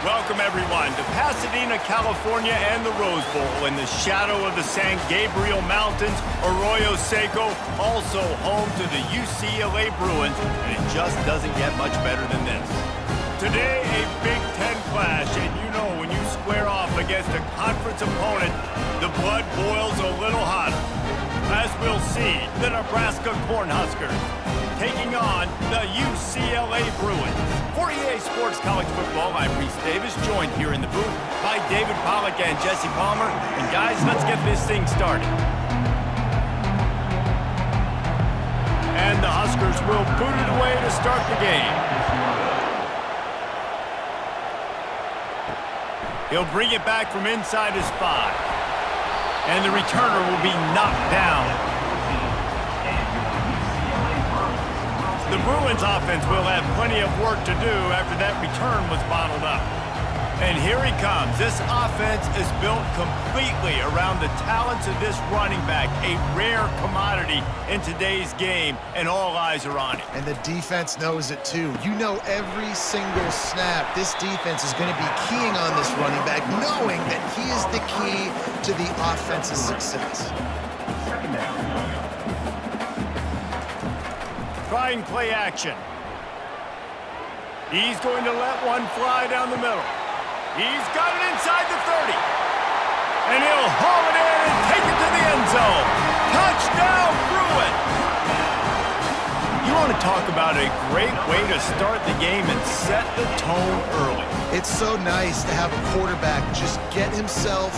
Welcome, everyone, to Pasadena, California and the Rose Bowl in the shadow of the San Gabriel Mountains, Arroyo Seco, also home to the UCLA Bruins, and it just doesn't get much better than this. Today, a Big Ten clash, and you know when you square off against a conference opponent, the blood boils a little hotter. As we'll see, the Nebraska Cornhuskers taking on the UCLA Bruins. For EA Sports College Football, I'm Reese Davis, joined here in the booth by David Pollack and Jesse Palmer. And guys, let's get this thing started. And the Huskers will boot it away to start the game. He'll bring it back from inside his 5. And the returner will be knocked down. The Bruins offense will have plenty of work to do after that return was bottled up. And here he comes. This offense is built completely around the talents of this running back, a rare commodity in today's game, and all eyes are on it. And the defense knows it too. You know every single snap, this defense is going to be keying on this running back, knowing that he is the key to the offense's success. Trying play action. He's going to let one fly down the middle. He's got it inside the 30. And he'll haul it in and take it to the end zone. Touchdown, Bruins! You want to talk about a great way to start the game and set the tone early. It's so nice to have a quarterback just get himself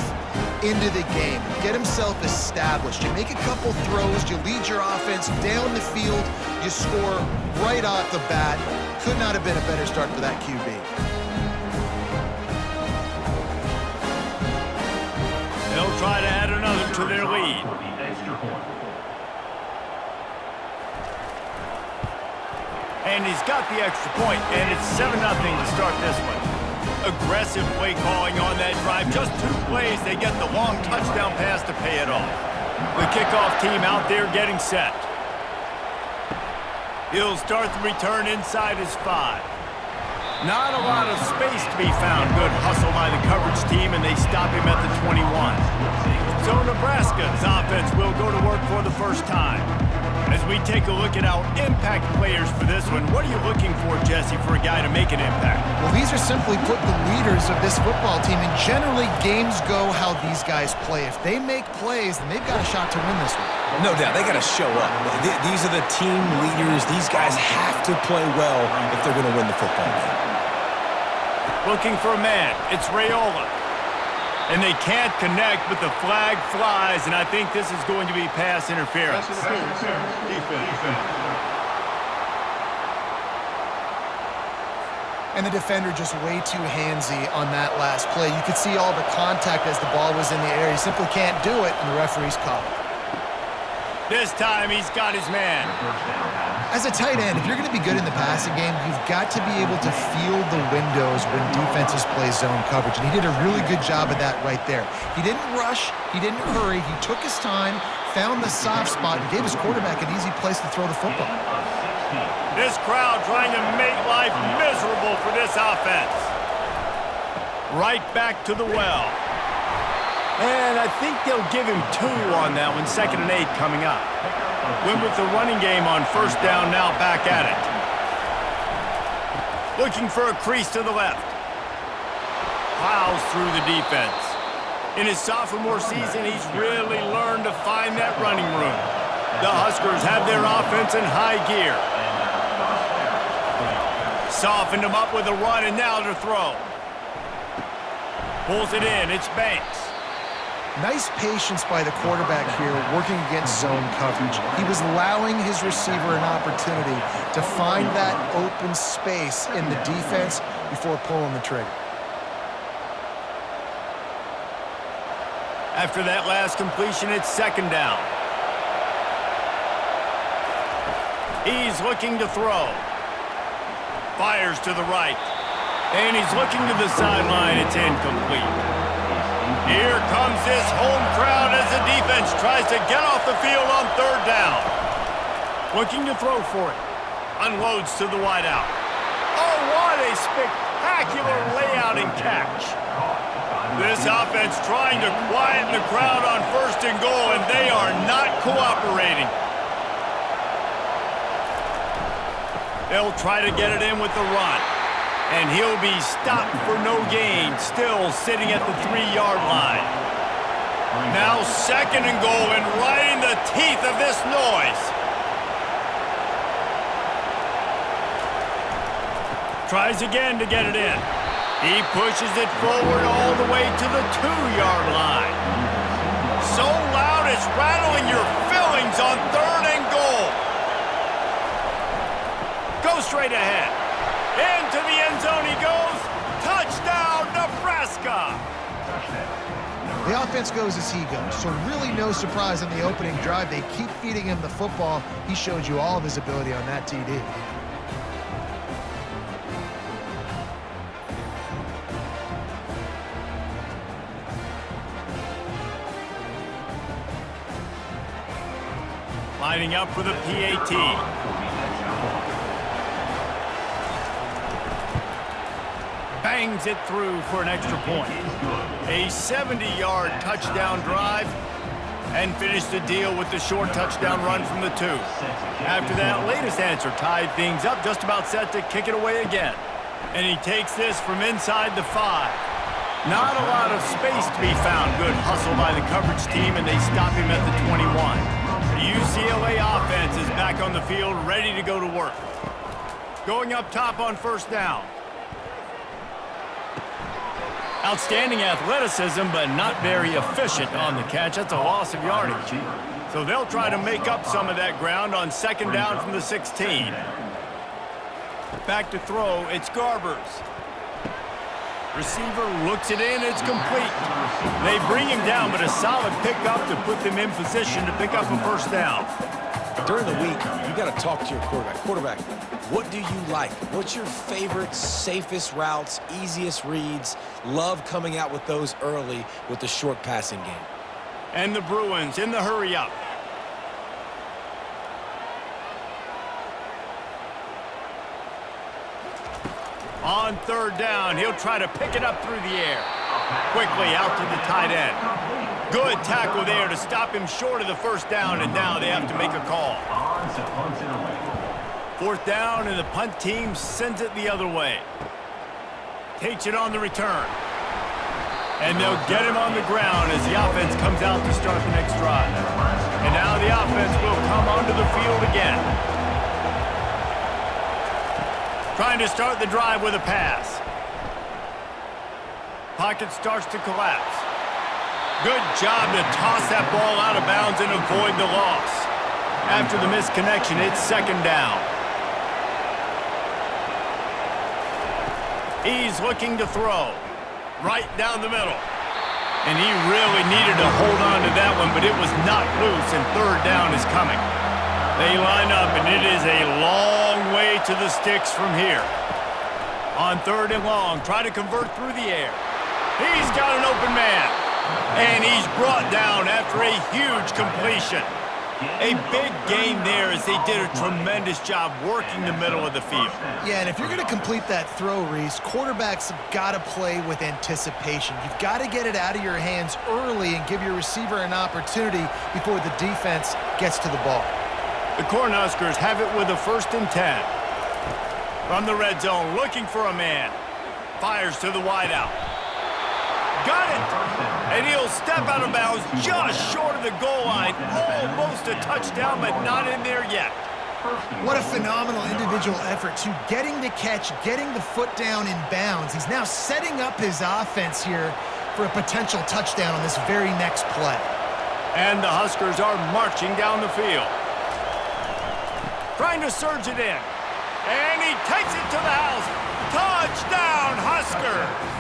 into the game, get himself established. You make a couple throws, you lead your offense down the field, you score right off the bat. Could not have been a better start for that QB. They'll try to add another to their lead. And he's got the extra point, and it's 7-0 to start this one. Aggressive play calling on that drive. Just 2 plays, they get the long touchdown pass to pay it off. The kickoff team out there getting set. He'll start the return inside his 5. Not a lot of space to be found. Good hustle by the coverage team, and they stop him at the 21. So Nebraska's offense will go to work for the first time. As we take a look at our impact players for this one, what are you looking for, Jesse, for a guy to make an impact? Well, these are simply put the leaders of this football team, and generally games go how these guys play. If they make plays, then they've got a shot to win this one. No doubt, they got to show up. These are the team leaders. These guys have to play well if they're going to win the football game. Looking for a man. It's Raiola. And they can't connect, but the flag flies, and I think this is going to be pass interference. And the defender just way too handsy on that last play. You could see all the contact as the ball was in the air. He simply can't do it, and the referee's called it. This time, he's got his man. As a tight end, if you're going to be good in the passing game, you've got to be able to feel the windows when defenses play zone coverage, and he did a really good job of that right there. He didn't rush, he didn't hurry, he took his time, found the soft spot, and gave his quarterback an easy place to throw the football. This crowd trying to make life miserable for this offense. Right back to the well. And I think they'll give him 2 on that one, 2nd and 8 coming up. Went with the running game on first down, now back at it. Looking for a crease to the left. Plows through the defense. In his sophomore season, he's really learned to find that running room. The Huskers have their offense in high gear. Softened him up with a run, and now to throw. Pulls it in, it's Banks. Nice patience by the quarterback here working against zone coverage. He was allowing his receiver an opportunity to find that open space in the defense before pulling the trigger. After that last completion, it's 2nd down. He's looking to throw. Fires to the right. And he's looking to the sideline. It's incomplete. Here comes this home crowd as the defense tries to get off the field on 3rd down. Looking to throw for it. Unloads to the wideout. Oh, what a spectacular spectacular layout and catch. This offense trying to quieten the crowd on 1st and goal, and they are not cooperating. They'll try to get it in with the run. And he'll be stopped for no gain, still sitting at the 3-yard line. Now 2nd and goal, and right in the teeth of this noise. Tries again to get it in. He pushes it forward all the way to the 2-yard line. So loud it's rattling your fillings on 3rd and goal. Go straight ahead. Into the end zone he goes. Touchdown, Nebraska! The offense goes as he goes, so really no surprise on the opening drive. They keep feeding him the football. He showed you all of his ability on that TD. Lining up for the PAT. Bangs it through for an extra point. A 70-yard touchdown drive, and finished the deal with the short touchdown run from the 2. After that latest answer tied things up, just about set to kick it away again. And he takes this from inside the 5. Not a lot of space to be found. Good hustle by the coverage team, and they stop him at the 21. The UCLA offense is back on the field, ready to go to work. Going up top on 1st down. Outstanding athleticism, but not very efficient on the catch. That's a loss of yardage. So they'll try to make up some of that ground on 2nd down from the 16. Back to throw, it's Garbers. Receiver looks it in, it's complete. They bring him down, but a solid pickup to put them in position to pick up a 1st down. During the week, you got to talk to your quarterback. Quarterback, what do you like? What's your favorite, safest routes, easiest reads? Love coming out with those early with the short passing game. And the Bruins in the hurry up. On 3rd down, he'll try to pick it up through the air. Quickly out to the tight end. Good tackle there to stop him short of the 1st down, and now they have to make a call. 4th down, and the punt team sends it the other way. Takes it on the return. And they'll get him on the ground as the offense comes out to start the next drive. And now the offense will come onto the field again. Trying to start the drive with a pass. Pocket starts to collapse. Good job to toss that ball out of bounds and avoid the loss. After the misconnection, it's 2nd down. He's looking to throw. Right down the middle. And he really needed to hold on to that one, but it was knocked loose, and 3rd down is coming. They line up, and it is a long way to the sticks from here. On 3rd and long, try to convert through the air. He's got an open man. And he's brought down after a huge completion. A big gain there as they did a tremendous job working the middle of the field. Yeah, and if you're going to complete that throw, Reese, quarterbacks have got to play with anticipation. You've got to get it out of your hands early and give your receiver an opportunity before the defense gets to the ball. The Cornhuskers have it with a 1st and 10. From the red zone, looking for a man. Fires to the wideout. Got it! And he'll step out of bounds just short of the goal line. Almost a touchdown, but not in there yet. What a phenomenal individual effort to getting the catch, getting the foot down in bounds. He's now setting up his offense here for a potential touchdown on this very next play. And the Huskers are marching down the field. Trying to surge it in. And he takes it to the house. Touchdown, Huskers!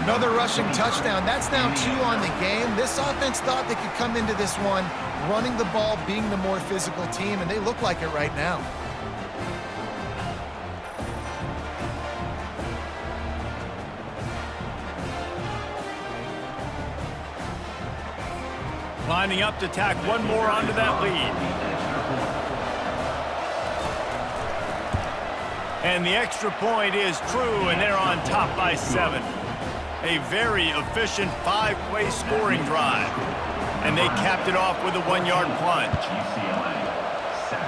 Another rushing touchdown. That's now 2 on the game. This offense thought they could come into this one running the ball, being the more physical team, and they look like it right now. Lining up to tack one more onto that lead. And the extra point is true, and they're on top by 7. A very efficient 5-play scoring drive. And they capped it off with a 1-yard plunge. UCLA, 7.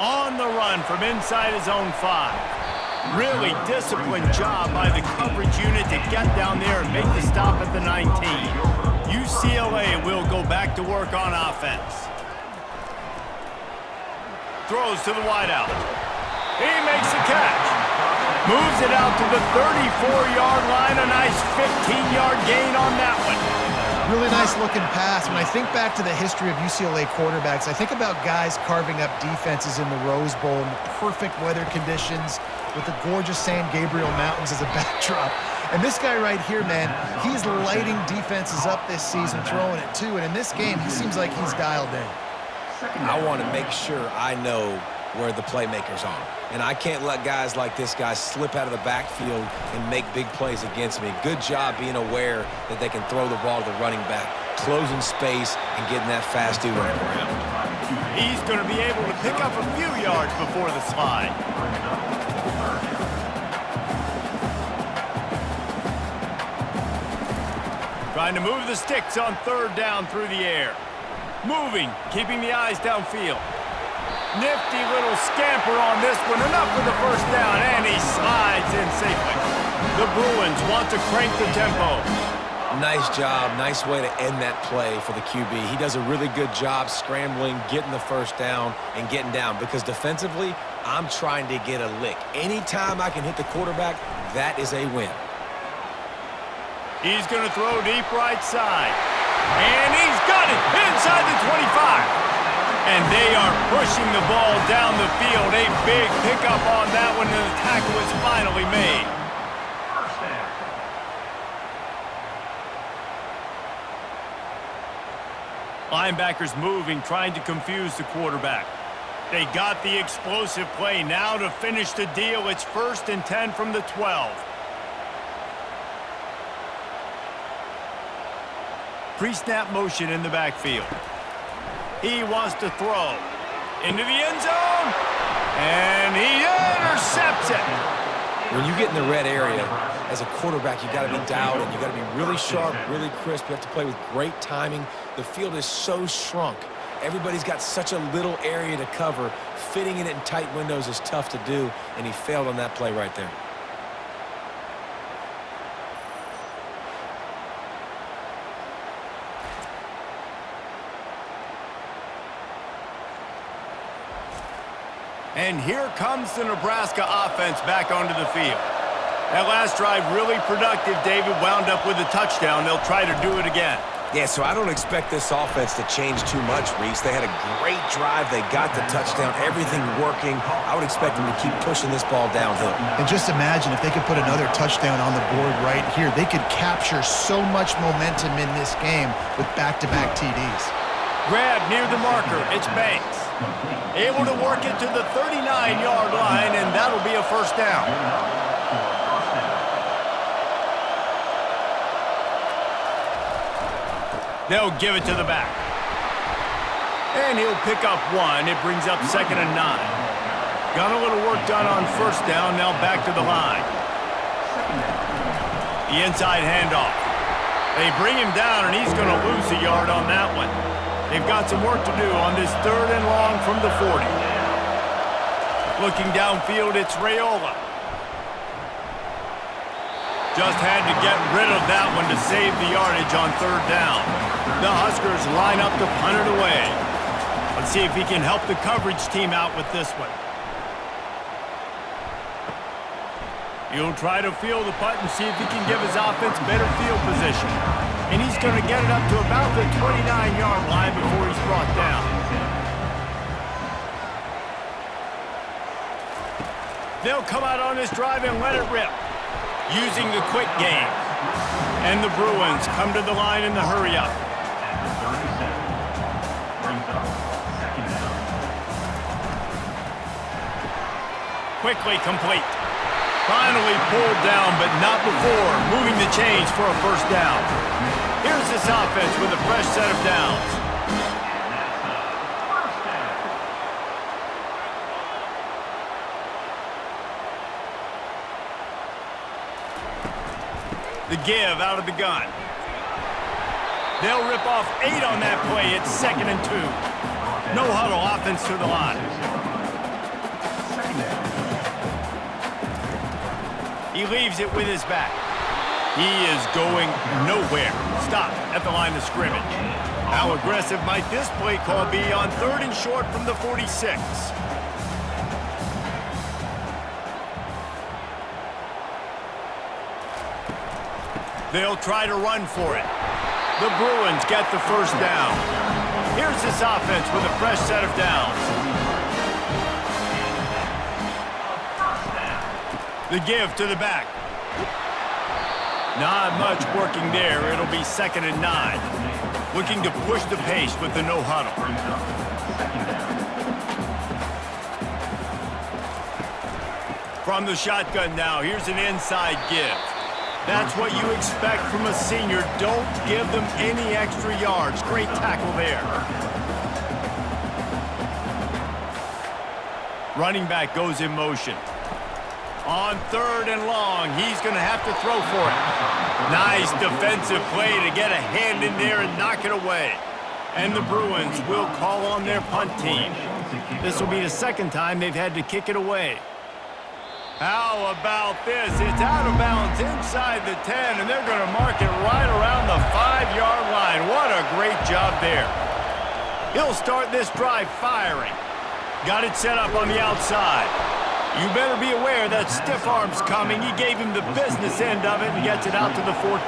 On the run from inside his own 5. Really disciplined job by the coverage unit to get down there and make the stop at the 19. UCLA will go back to work on offense. Throws to the wideout. He makes the catch. Moves it out to the 34-yard line. A nice 15-yard gain on that one. Really nice looking pass. When I think back to the history of UCLA quarterbacks, I think about guys carving up defenses in the Rose Bowl in perfect weather conditions with the gorgeous San Gabriel Mountains as a backdrop. And this guy right here, man, he's lighting defenses up this season, throwing it too. And in this game, he seems like he's dialed in. I want to make sure I know where the playmakers are. And I can't let guys like this guy slip out of the backfield and make big plays against me. Good job being aware that they can throw the ball to the running back, closing space and getting that fast dude on the ground. He's going to be able to pick up a few yards before the slide. Trying to move the sticks on 3rd down through the air. Moving, keeping the eyes downfield. Nifty little scamper on this one. Enough for the 1st down, and he slides in safely. The Bruins want to crank the tempo. Nice job. Nice way to end that play for the QB. He does a really good job scrambling, getting the 1st down, and getting down. Because defensively, I'm trying to get a lick. Anytime I can hit the quarterback, that is a win. He's going to throw deep right side. And he's got it inside the 25. And they are pushing the ball down the field. A big pickup on that one, and the tackle is finally made. Linebackers moving, trying to confuse the quarterback. They got the explosive play. Now to finish the deal, it's 1st and 10 from the 12. Pre-snap motion in the backfield. He wants to throw. Into the end zone. And he intercepts it. When you get in the red area, as a quarterback, you got to be dialed in. You got to be really sharp, really crisp. You have to play with great timing. The field is so shrunk. Everybody's got such a little area to cover. Fitting in it in tight windows is tough to do, and he failed on that play right there. And here comes the Nebraska offense back onto the field. That last drive really productive. David wound up with a touchdown. They'll try to do it again. Yeah, so I don't expect this offense to change too much, Reese. They had a great drive. They got the touchdown. Everything working. I would expect them to keep pushing this ball downhill. And just imagine if they could put another touchdown on the board right here. They could capture so much momentum in this game with back-to-back TDs. Grab near the marker. It's Banks. Able to work it to the 39-yard line, and that'll be a 1st down. They'll give it to the back. And he'll pick up 1. It brings up 2nd and 9. Got a little work done on 1st down. Now back to the line. The inside handoff. They bring him down, and he's going to lose a yard on that one. They've got some work to do on this 3rd and long from the 40. Looking downfield, it's Raiola. Just had to get rid of that one to save the yardage on 3rd down. The Huskers line up to punt it away. Let's see if he can help the coverage team out with this one. He'll try to field the punt and see if he can give his offense better field position. And he's going to get it up to about the 29-yard line before he's brought down. They'll come out on this drive and let it rip, using the quick game. And the Bruins come to the line in the hurry-up. Quickly complete. Finally pulled down, but not before moving the chains for a 1st down. Here's this offense with a fresh set of downs. The give out of the gun. They'll rip off 8 on that play. It's 2nd and 2. No huddle offense to the line. He leaves it with his back. He is going nowhere. Stop at the line of scrimmage. How aggressive might this play call be on 3rd and short from the 46? They'll try to run for it. The Bruins get the first down. Here's this offense with a fresh set of downs. The give to the back. Not much working there. It'll be 2nd and 9. Looking to push the pace with the no huddle. From the shotgun now, here's an inside give. That's what you expect from a senior. Don't give them any extra yards. Great tackle there. Running back goes in motion. On 3rd and long, he's going to have to throw for it. Nice defensive play to get a hand in there and knock it away. And the Bruins will call on their punt team. This will be the 2nd time they've had to kick it away. How about this? It's out of bounds inside the 10, and they're going to mark it right around the 5-yard line. What a great job there. He'll start this drive firing. Got it set up on the outside. You better be aware that stiff arm's coming. He gave him the business end of it and gets it out to the 14.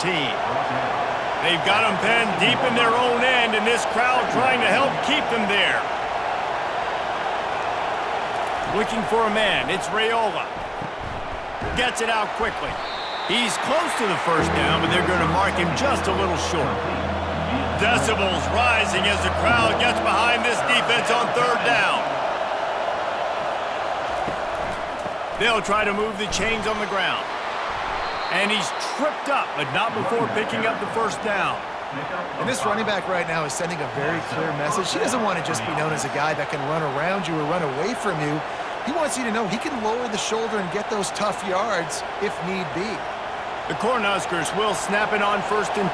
They've got him penned deep in their own end, and this crowd trying to help keep them there. Looking for a man. It's Raiola. Gets it out quickly. He's close to the first down, but they're going to mark him just a little short. Decibels rising as the crowd gets behind this defense on 3rd down. They'll try to move the chains on the ground. And he's tripped up, but not before picking up the first down. And this running back right now is sending a very clear message. He doesn't want to just be known as a guy that can run around you or run away from you. He wants you to know he can lower the shoulder and get those tough yards if need be. The Cornhuskers will snap it on 1st and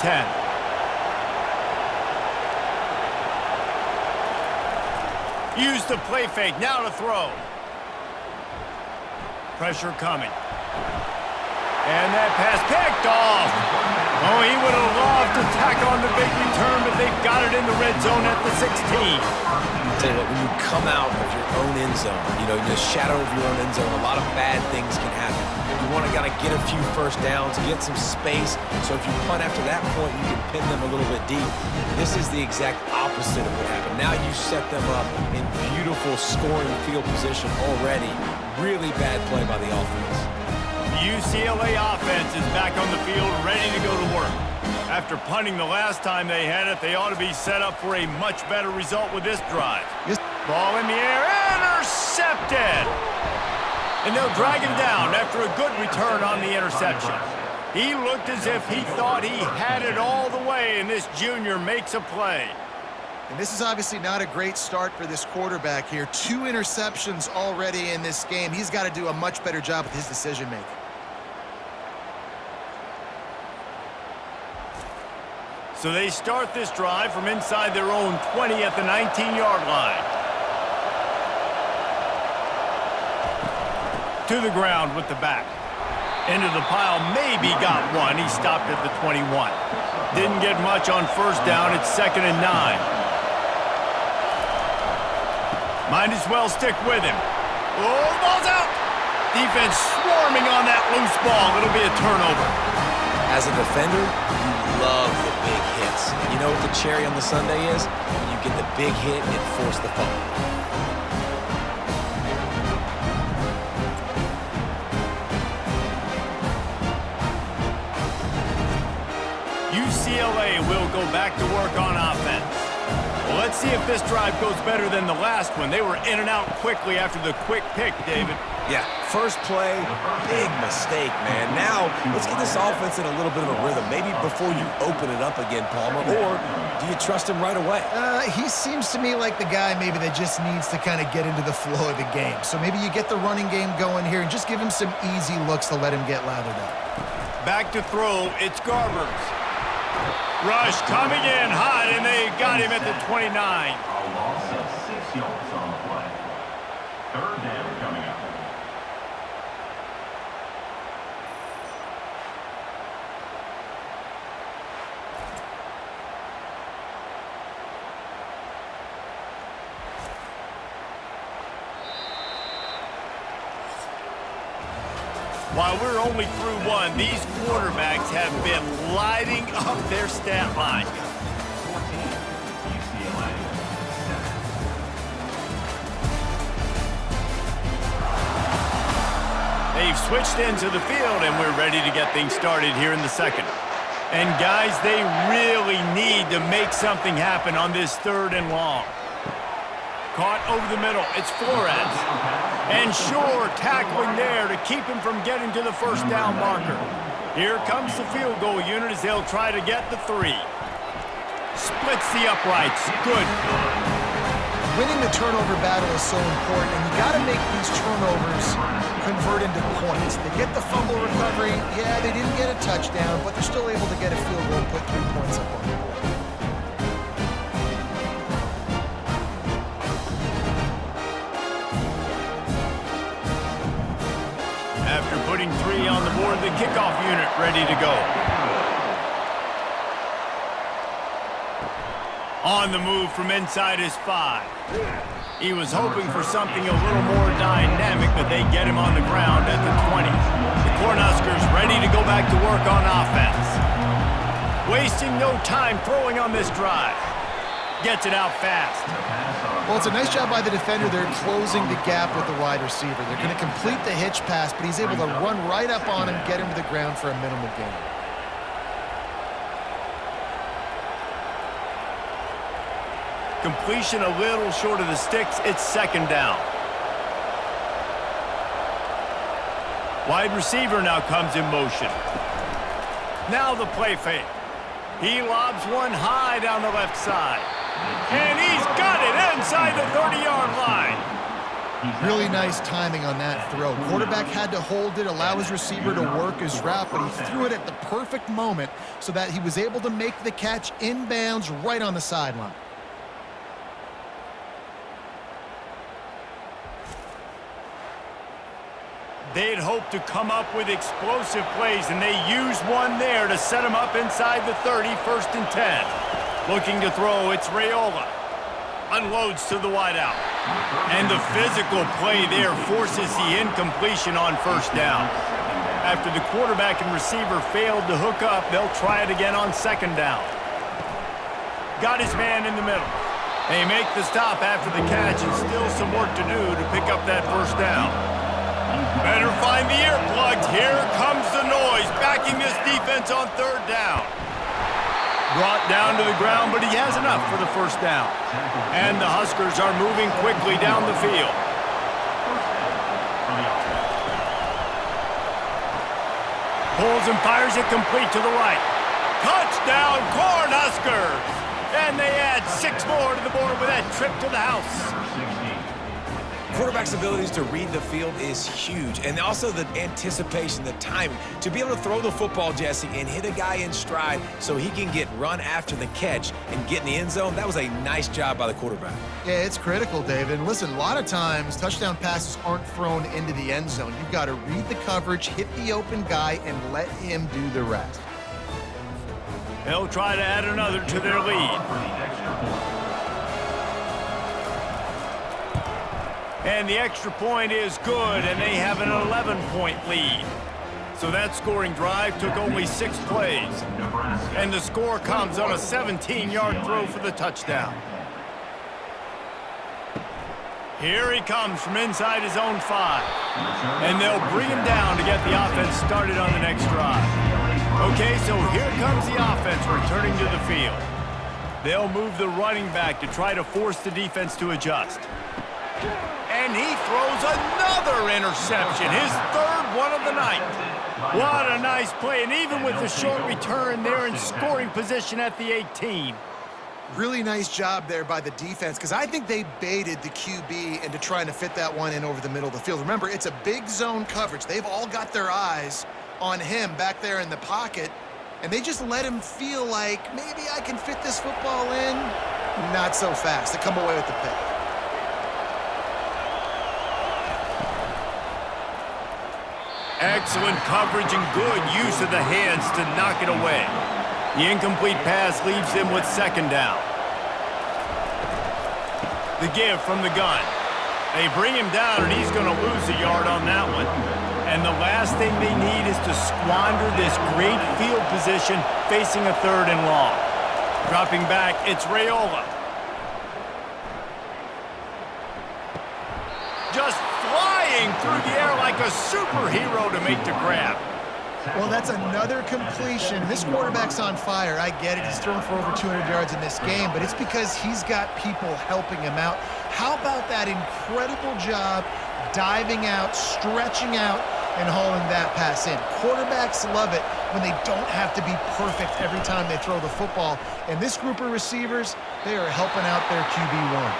10. Use the play fake, now to throw. Pressure coming. And that pass picked off. Oh, he would have loved to tack on the big return, but they've got it in the red zone at the 16. I'll tell you what, when you come out of your own end zone, you know, in the shadow of your own end zone, a lot of bad things can happen. You want to get a few first downs, get some space, so if you punt after that point, you can pin them a little bit deep. This is the exact opposite of what happened. Now you set them up in beautiful scoring field position already. Really bad play by the offense. The UCLA offense is back on the field, ready to go to work. After punting the last time they had it, they ought to be set up for a much better result with this drive. Ball in the air, intercepted! And they'll drag him down after a good return on the interception. He looked as if he thought he had it all the way, and this junior makes a play. And this is obviously not a great start for this quarterback here. 2 interceptions already in this game. He's got to do a much better job with his decision-making. So they start this drive from inside their own 20 at the 19-yard line. To the ground with the back. Into the pile, maybe got one. He stopped at the 21. Didn't get much on 1st down. It's 2nd and 9. Might as well stick with him. Oh, the ball's out! Defense swarming on that loose ball. It'll be a turnover. As a defender, you love the big hits. You know what the cherry on the sundae is? When you get the big hit and force the fumble. UCLA will go back to work on offense. Well, let's see if this drive goes better than the last one. They were in and out quickly after the quick pick, David. Yeah, first play, big mistake, man. Now, let's get this offense in a little bit of a rhythm. Maybe before you open it up again, Palmer, or do you trust him right away? He seems to me like the guy maybe that just needs to kind of get into the flow of the game. So maybe you get the running game going here and just give him some easy looks to let him get lathered up. Back to throw, it's Garbers. Rush coming in hot, and they got him at the 29. A loss of 6 yards on the play. Third down coming up. While we're only through one, these quarterbacks have been lighting up their stat line. 14, UCLA, 7. They've switched into the field, and we're ready to get things started here in the second. And guys, they really need to make something happen on this 3rd and long. Caught over the middle, it's Flores. And Shore tackling there to keep him from getting to the first down marker. Here comes the field goal unit as they'll try to get the 3. Splits the uprights. Good. Winning the turnover battle is so important, and you got to make these turnovers convert into points. They get the fumble recovery. Yeah, they didn't get a touchdown, but they're still able to get a field goal and put 3 points up on the board. After putting 3 on the board, the kickoff unit ready to go. On the move from inside his 5. He was hoping for something a little more dynamic, but they get him on the ground at the 20. The Cornhuskers ready to go back to work on offense. Wasting no time throwing on this drive. Gets it out fast. Well, it's a nice job by the defender. They're closing the gap with the wide receiver. They're going to complete the hitch pass, but he's able to run right up on him, get him to the ground for a minimal gain. Completion a little short of the sticks. It's 2nd down. Wide receiver now comes in motion. Now the play fake. He lobs one high down the left side. And he's got it inside the 30-yard line. Really nice timing on that throw. Quarterback had to hold it, allow his receiver to work his route, but he threw it at the perfect moment so that he was able to make the catch inbounds right on the sideline. They'd hoped to come up with explosive plays, and they used one there to set him up inside the 30, 1st and 10. Looking to throw, it's Raiola. Unloads to the wideout. And the physical play there forces the incompletion on 1st down. After the quarterback and receiver failed to hook up, they'll try it again on 2nd down. Got his man in the middle. They make the stop after the catch, and still some work to do to pick up that 1st down. Better find the earplugs. Here comes the noise, backing this defense on 3rd down. Brought down to the ground, but he has enough for the 1st down. And the Huskers are moving quickly down the field. Pulls and fires it complete to the right. Touchdown, Cornhuskers! And they add 6 more to the board with that trip to the house. Quarterback's abilities to read the field is huge, and also the anticipation, the timing. To be able to throw the football, Jesse, and hit a guy in stride so he can get run after the catch and get in the end zone, that was a nice job by the quarterback. Yeah, it's critical, David. And listen, a lot of times touchdown passes aren't thrown into the end zone. You've got to read the coverage, hit the open guy, and let him do the rest. They'll try to add another to their lead. And the extra point is good, and they have an 11-point lead. So that scoring drive took only 6 plays. And the score comes on a 17-yard throw for the touchdown. Here he comes from inside his own 5. And they'll bring him down to get the offense started on the next drive. Okay, so here comes the offense returning to the field. They'll move the running back to try to force the defense to adjust. And he throws another interception, his 3rd one of the night. What a nice play, and even with the short return, they're in scoring position at the 18. Really nice job there by the defense, because I think they baited the QB into trying to fit that one in over the middle of the field. Remember, it's a big zone coverage. They've all got their eyes on him back there in the pocket, and they just let him feel like maybe I can fit this football in. Not so fast. They come away with the pick. Excellent coverage and good use of the hands to knock it away. The incomplete pass leaves them with second down. The give from the gun. They bring him down, and he's going to lose a yard on that one. And the last thing they need is to squander this great field position facing a 3rd and long. Dropping back, it's Raiola. Just flying through the air like a superhero to make the grab. Well, that's another completion. This quarterback's on fire. I get it. He's thrown for over 200 yards in this game, but it's because he's got people helping him out. How about that incredible job diving out, stretching out, and hauling that pass in? Quarterbacks love it when they don't have to be perfect every time they throw the football. And this group of receivers, they are helping out their QB1.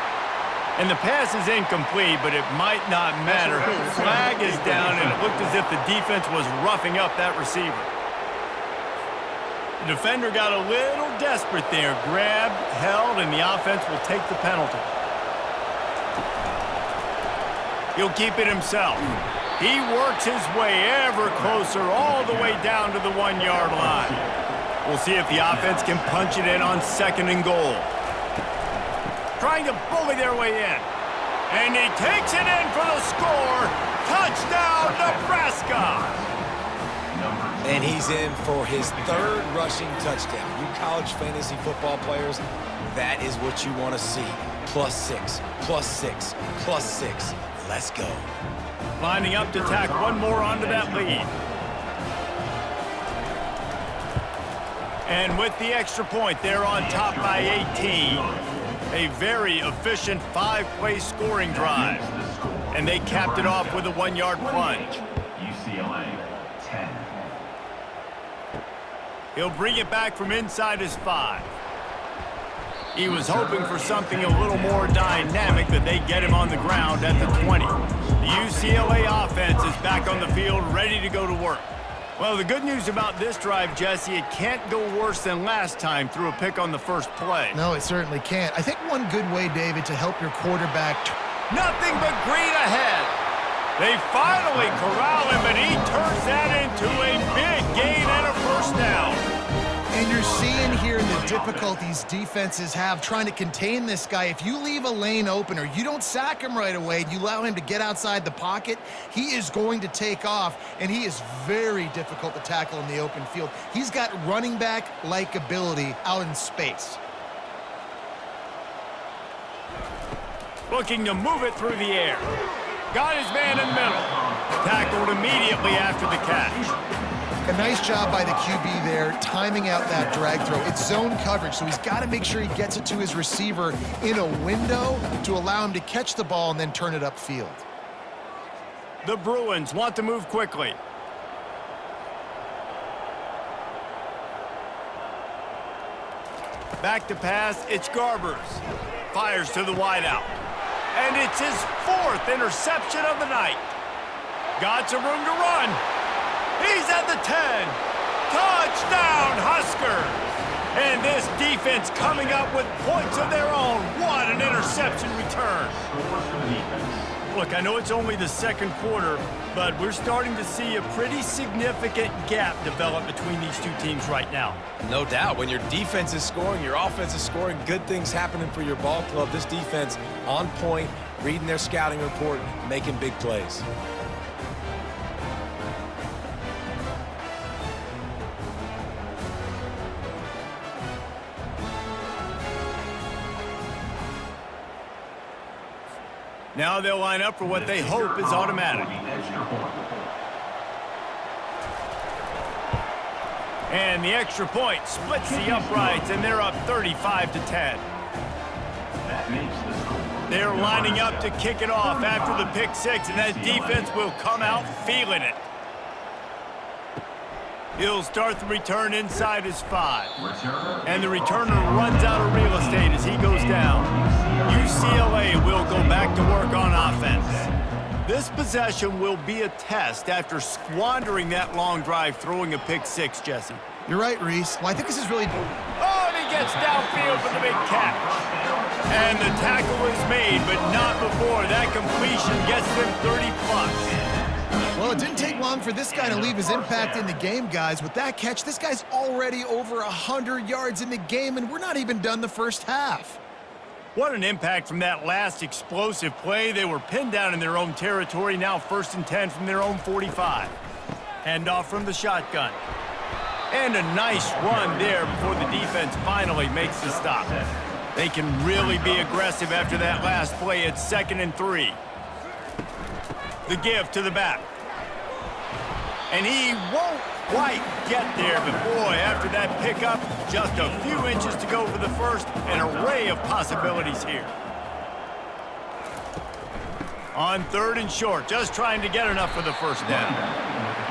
And the pass is incomplete, but it might not matter. Flag is down, and it looked as if the defense was roughing up that receiver. The defender got a little desperate there. Grabbed, held, and the offense will take the penalty. He'll keep it himself. He works his way ever closer all the way down to the 1-yard line. We'll see if the offense can punch it in on 2nd and goal. Trying to bully their way in. And he takes it in for the score. Touchdown, Nebraska! And he's in for his 3rd rushing touchdown. You college fantasy football players, that is what you want to see. +6, +6, +6. Let's go. Lining up to tack one more onto that lead. And with the extra point, they're on top by 18. A very efficient 5-play scoring drive. And they capped it off with a 1-yard plunge. UCLA 10. He'll bring it back from inside his 5. He was hoping for something a little more dynamic, but they get him on the ground at the 20. The UCLA offense is back on the field, ready to go to work. Well, the good news about this drive, Jesse, it can't go worse than last time through a pick on the first play. No, it certainly can't. I think one good way, David, to help your quarterback... Nothing but green ahead. They finally corral him, and he turns that into a big gain and a first down. And you're seeing here the difficulties defenses have trying to contain this guy. If you leave a lane open or you don't sack him right away, you allow him to get outside the pocket, he is going to take off, and he is very difficult to tackle in the open field. He's got running back-like ability out in space. Looking to move it through the air. Got his man in the middle. Tackled immediately after the catch. A nice job by the QB there, timing out that drag throw. It's zone coverage, so he's got to make sure he gets it to his receiver in a window to allow him to catch the ball and then turn it upfield. The Bruins want to move quickly. Back to pass, it's Garbers. Fires to the wideout. And it's his 4th interception of the night. Got some room to run. He's at the 10. Touchdown, Huskers! And this defense coming up with points of their own. What an interception return. Look, I know it's only the 2nd quarter, but we're starting to see a pretty significant gap develop between these two teams right now. No doubt. When your defense is scoring, your offense is scoring, good things happening for your ball club. This defense on point, reading their scouting report, making big plays. Now they'll line up for what they hope is automatic. And the extra point splits the uprights, and they're up 35-10. They're lining up to kick it off after the pick 6, and that defense will come out feeling it. He'll start the return inside his 5. And the returner runs out of real estate as he goes down. UCLA will go back to work on offense. This possession will be a test after squandering that long drive throwing a pick six, Jesse. You're right, Reese. Well, I think this is really... Oh, and he gets downfield for the big catch. And the tackle is made, but not before that completion gets them 30+. Well, it didn't take long for this guy to leave his impact in the game, guys. With that catch, this guy's already over 100 yards in the game, and we're not even done the first half. What an impact from that last explosive play. They were pinned down in their own territory, now 1st and 10 from their own 45. Handoff from the shotgun. And a nice run there before the defense finally makes the stop. They can really be aggressive after that last play. It's 2nd and 3. The give to the back. And he won't quite get there, but boy, after that pickup, just a few inches to go for the first, an array of possibilities here. On 3rd and short, just trying to get enough for the first down.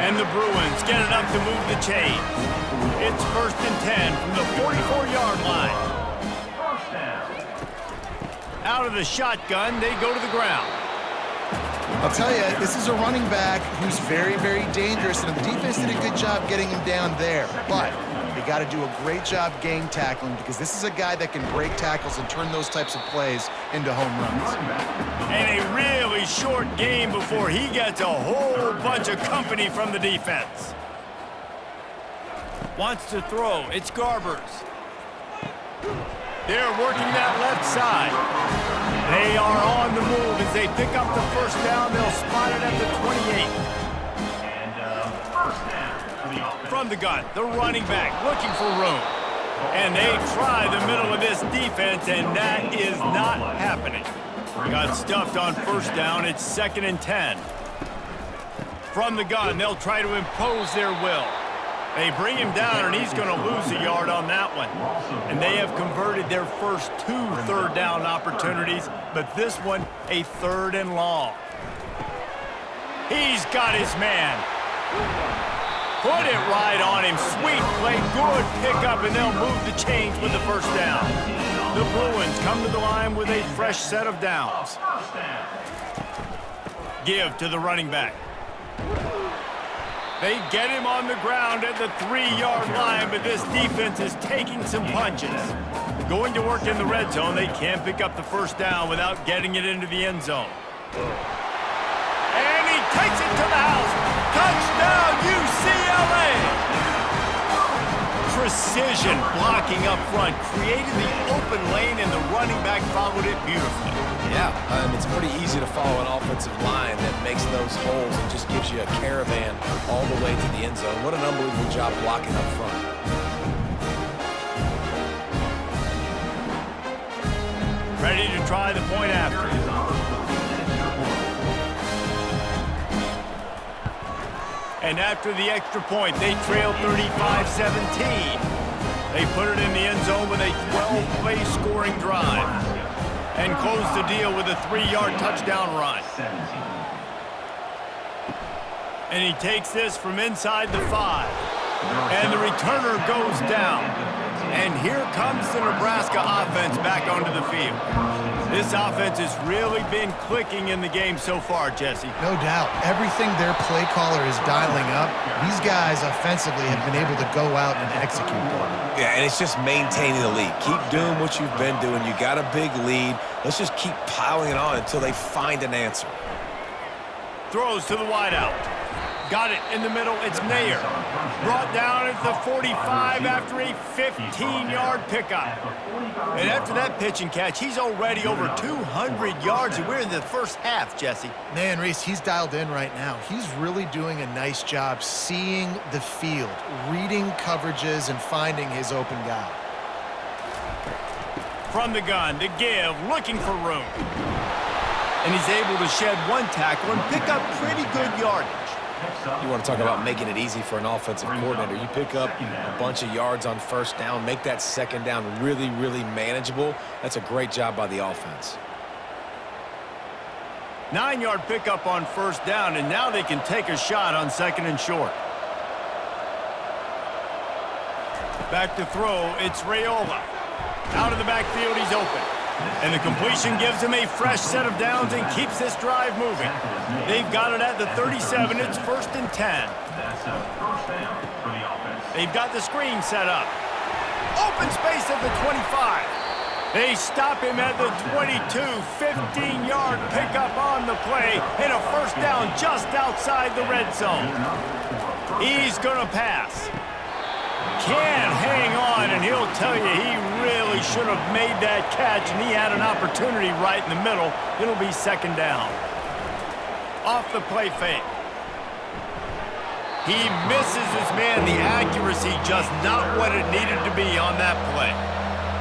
And the Bruins get enough to move the chains. It's 1st and 10 from the 44-yard line. Out of the shotgun, they go to the ground. I'll tell you, this is a running back who's very, very dangerous, and the defense did a good job getting him down there. But they got to do a great job game tackling because this is a guy that can break tackles and turn those types of plays into home runs. And a really short game before he gets a whole bunch of company from the defense. Wants to throw. It's Garbers. They're working that left side. They are on the move as they pick up the first down. They'll spot it at the 28. And first down for the offense. From the gun, the running back looking for room. And they try the middle of this defense, and that is not happening. Got stuffed on first down. It's 2nd and 10. From the gun, they'll try to impose their will. They bring him down, and he's going to lose a yard on that one. And they have converted their first 2 third down opportunities, but this one, a 3rd and long. He's got his man. Put it right on him. Sweet play, good pickup, and they'll move the chains with the first down. The Bruins come to the line with a fresh set of downs. Give to the running back. They get him on the ground at the 3-yard line, but this defense is taking some punches. Going to work in the red zone, they can't pick up the first down without getting it into the end zone. And he takes it to the house. Touchdown, UCLA! Precision blocking up front, created the open lane, and the running back followed it beautifully. Yeah, it's pretty easy to follow an offensive line that makes those holes and just gives you a caravan all the way to the end zone. What an unbelievable job blocking up front. Ready to try the point after. And after the extra point, they trail 35-17. They put it in the end zone with a 12-play scoring drive. And close the deal with a 3-yard touchdown run. And he takes this from inside the 5. And the returner goes down. And here comes the Nebraska offense back onto the field. This offense has really been clicking in the game so far, Jesse. No doubt. Everything their play caller is dialing up, these guys offensively have been able to go out and execute them. Yeah, and it's just maintaining the lead. Keep doing what you've been doing. You got a big lead. Let's just keep piling it on until they find an answer. Throws to the wideout. Got it in the middle. It's Mayer. Brought down at the 45 after a 15-yard pickup. And after that pitch and catch, he's already over 200 yards, and we're in the first half, Jesse. Man, Reese, he's dialed in right now. He's really doing a nice job seeing the field, reading coverages, and finding his open guy. From the gun, the give, looking for room. And he's able to shed one tackle and pick up pretty good yardage. You want to talk about making it easy for an offensive coordinator. You pick up a bunch of yards on first down, make that second down really, really manageable. That's a great job by the offense. 9-yard pickup on first down, and now they can take a shot on 2nd and short. Back to throw, it's Raiola. Out of the backfield, he's open. And the completion gives him a fresh set of downs and keeps this drive moving. They've got it at the 37. It's 1st and 10. That's a first down for the offense. They've got the screen set up. Open space at the 25. They stop him at the 22. 15-yard pickup on the play and a first down just outside the red zone. He's going to pass. Can't hang on, and he'll tell you he really should have made that catch, and he had an opportunity right in the middle. It'll be 2nd down. Off the play fake. He misses his man. The accuracy just not what it needed to be on that play.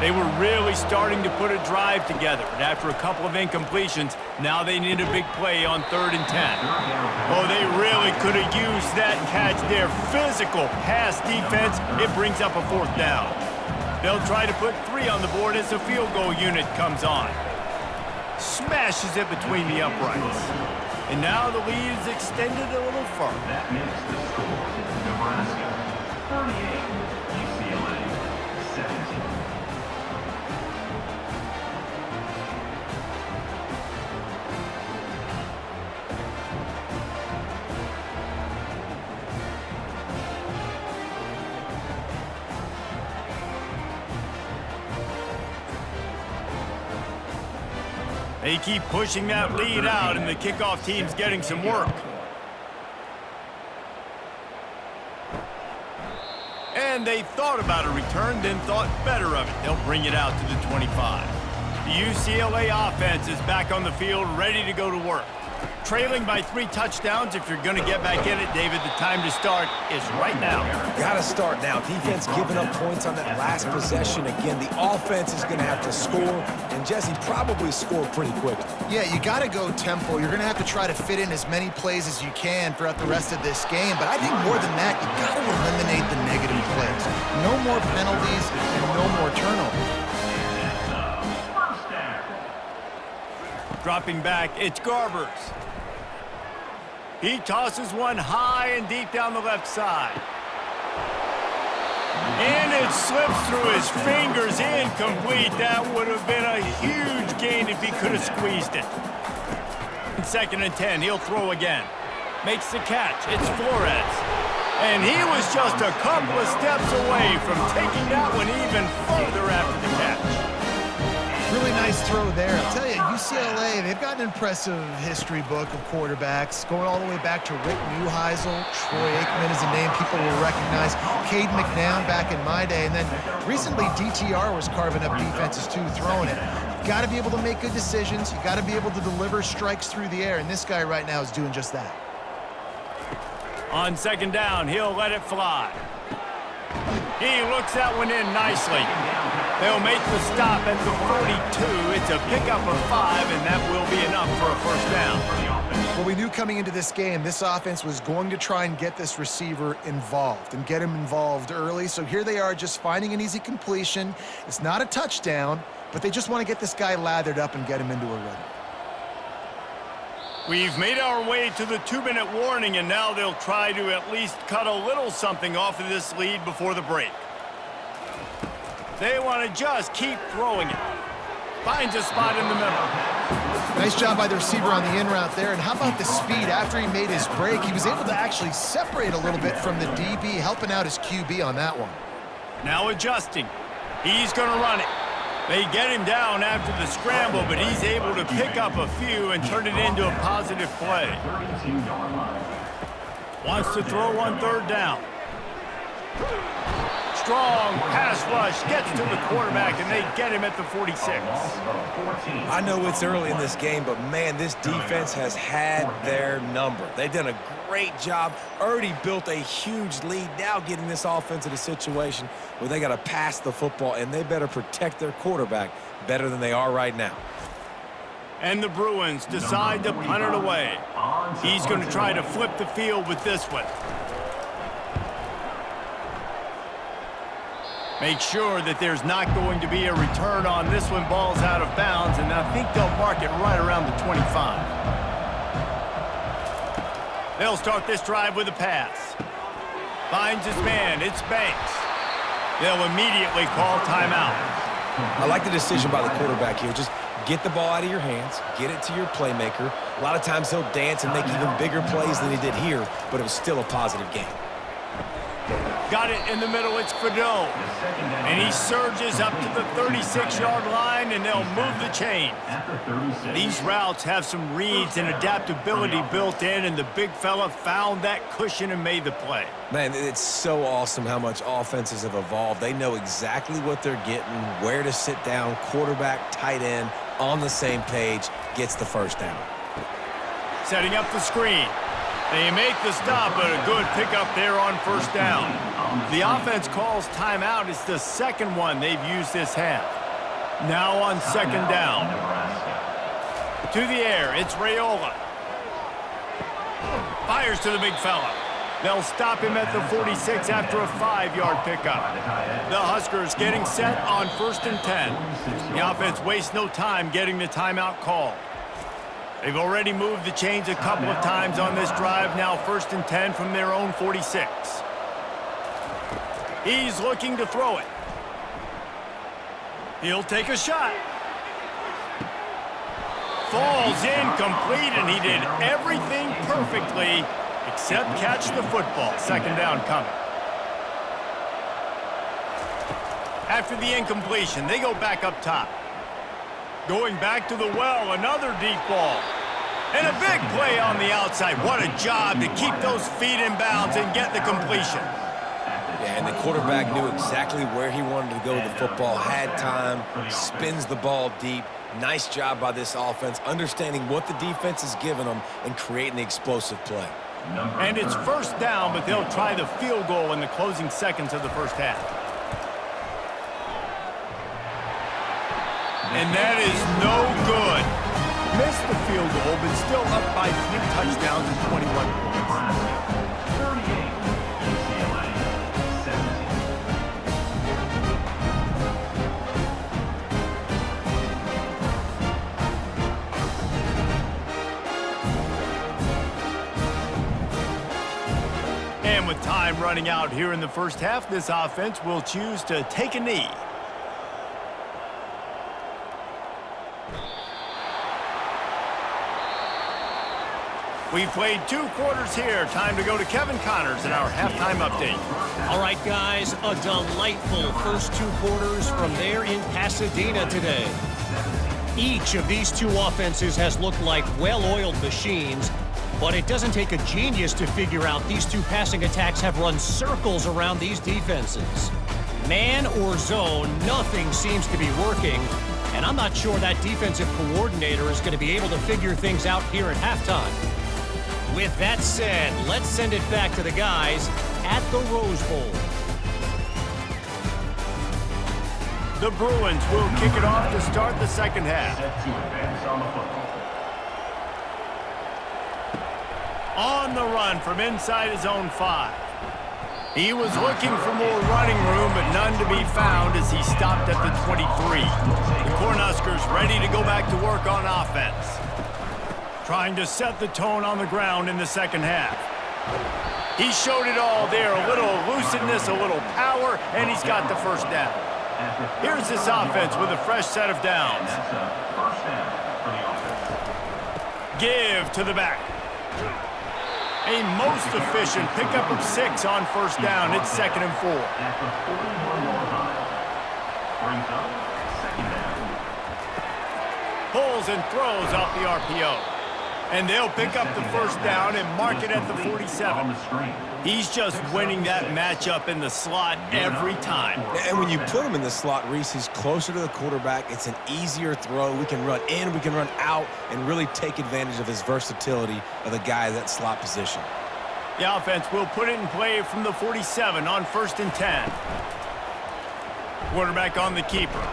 They were really starting to put a drive together, and after a couple of incompletions, now they need a big play on 3rd and 10. Oh, they really could have used that catch there. Physical pass defense, it brings up a 4th down. They'll try to put 3 on the board as the field goal unit comes on. Smashes it between the uprights. And now the lead is extended a little further. That makes the score Nebraska 38, UCLA 17. They keep pushing that lead out, and the kickoff team's getting some work. And they thought about a return, then thought better of it. They'll bring it out to the 25. The UCLA offense is back on the field, ready to go to work. Trailing by 3 touchdowns. If you're going to get back in it, David, the time to start is right now. Got to start now. Defense giving up points on that last possession. Again, the offense is going to have to score, and Jesse probably score pretty quickly. Yeah, you got to go tempo. You're going to have to try to fit in as many plays as you can throughout the rest of this game. But I think more than that, you got to eliminate the negative plays. No more penalties and no more turnovers. First down. Dropping back, it's Garbers. He tosses one high and deep down the left side. And it slips through his fingers, incomplete. That would have been a huge gain if he could have squeezed it. 2nd and 10, he'll throw again. Makes the catch, it's Flores. And he was just a couple of steps away from taking that one even further after the catch. Really nice throw there. I'll tell you, UCLA, they've got an impressive history book of quarterbacks, going all the way back to Rick Neuheisel. Troy Aikman is a name people will recognize. Cade McNown back in my day. And then recently, DTR was carving up defenses too, throwing it. You've got to be able to make good decisions. You've got to be able to deliver strikes through the air. And this guy right now is doing just that. On 2nd down, he'll let it fly. He looks that one in nicely. They'll make the stop at the 42. It's a pickup of 5, and that will be enough for a first down. Well, we knew coming into this game, this offense was going to try and get this receiver involved and get him involved early. So here they are just finding an easy completion. It's not a touchdown, but they just want to get this guy lathered up and get him into a rhythm. We've made our way to the 2-minute warning, and now they'll try to at least cut a little something off of this lead before the break. They want to just keep throwing it. Finds a spot in the middle. Nice job by the receiver on the in route there. And how about the speed after he made his break? He was able to actually separate a little bit from the DB, helping out his QB on that one. Now adjusting. He's going to run it. They get him down after the scramble, but he's able to pick up a few and turn it into a positive play. 32-yard line. Wants to throw on 3rd down. Strong pass rush, gets to the quarterback, and they get him at the 46. I know it's early in this game, but man, this defense has had their number. They've done a great job, already built a huge lead, now getting this offense in a situation where they got to pass the football, and they better protect their quarterback better than they are right now. And the Bruins decide to punt it away. He's going to try to flip the field with this one. Make sure that there's not going to be a return on this one. Ball's out of bounds, and I think they'll mark it right around the 25. They'll start this drive with a pass. Finds his man. It's Banks. They'll immediately call timeout. I like the decision by the quarterback here. Just get the ball out of your hands, get it to your playmaker. A lot of times he'll dance and make even bigger plays than he did here, but it was still a positive game. Got it in the middle, it's Fado. And he surges up to the 36-yard line, and they'll move the chain. These routes have some reads and adaptability built in, and the big fella found that cushion and made the play. Man, it's so awesome how much offenses have evolved. They know exactly what they're getting, where to sit down, quarterback, tight end, on the same page, gets the first down. Setting up the screen. They make the stop, but a good pickup there on first down. The offense calls timeout. It's the second one they've used this half. Now on second down. To the air, it's Raiola. Fires to the big fella. They'll stop him at the 46 after a 5-yard pickup. The Huskers getting set on 1st and 10. The offense wastes no time getting the timeout call. They've already moved the chains a couple of times on this drive. Now 1st and 10 from their own 46. He's looking to throw it. He'll take a shot. Falls incomplete, and he did everything perfectly except catch the football. Second down coming. After the incompletion, they go back up top. Going back to the well, another deep ball. And a big play on the outside. What a job to keep those feet in bounds and get the completion. Yeah, and the quarterback knew exactly where he wanted to go with the football, had time, spins the ball deep. Nice job by this offense, understanding what the defense is giving them and creating the explosive play. And it's first down, but they'll try the field goal in the closing seconds of the first half. And that is no good. Missed the field goal, but still up by 3 touchdowns and 21 points. Nebraska, 38, UCLA, 17. And with time running out here in the first half, this offense will choose to take a knee. We've played 2 quarters here. Time to go to Kevin Connors in our halftime update. All right, guys, a delightful first 2 quarters from there in Pasadena today. Each of these 2 offenses has looked like well-oiled machines, but it doesn't take a genius to figure out these 2 passing attacks have run circles around these defenses. Man or zone, nothing seems to be working, and I'm not sure that defensive coordinator is going to be able to figure things out here at halftime. With that said, let's send it back to the guys at the Rose Bowl. The Bruins will kick it off to start the second half. Set to advance on the football. On the run from inside his own 5. He was looking for more running room, but none to be found as he stopped at the 23. The Cornhuskers ready to go back to work on offense. Trying to set the tone on the ground in the second half. He showed it all there, a little elusiveness, a little power, and he's got the first down. Here's this offense with a fresh set of downs. That's a first down for the offense. Give to the back. A most efficient pickup of 6 on first down. It's 2nd and 4. At the 41-yard line. Brings up second down. Pulls and throws off the RPO. And they'll pick up the first down and mark it at the 47. On the screen. He's just winning that matchup in the slot every time. And when you put him in the slot, Reese, he's closer to the quarterback. It's an easier throw. We can run in, we can run out, and really take advantage of his versatility of the guy in that slot position. The offense will put it in play from the 47 on 1st and 10. Quarterback on the keeper.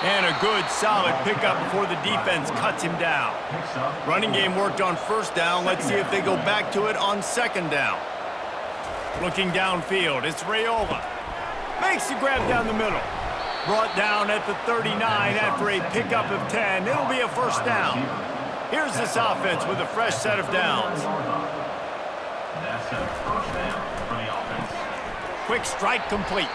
And a good, solid pickup before the defense cuts him down. Running game worked on first down. Let's see if they go back to it on second down. Looking downfield, it's Raiola. Makes the grab down the middle. Brought down at the 39 after a pickup of 10. It'll be a first down. Here's this offense with a fresh set of downs. That's a first down for the offense. Quick strike complete.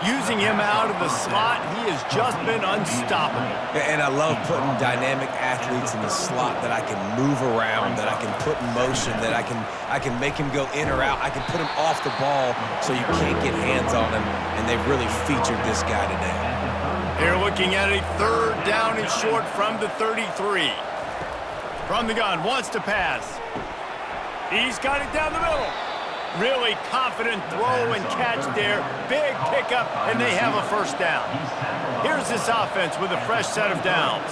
Using him out of the slot, he has just been unstoppable. And I love putting dynamic athletes in the slot that I can move around, that I can put in motion, that I can make him go in or out. I can put him off the ball so you can't get hands on him, and they've really featured this guy today. They're looking at a 3rd down and short from the 33. From the gun, wants to pass. He's got it down the middle. Really confident throw and catch there. Big pickup, and they have a 1st down. Here's this offense with a fresh set of downs.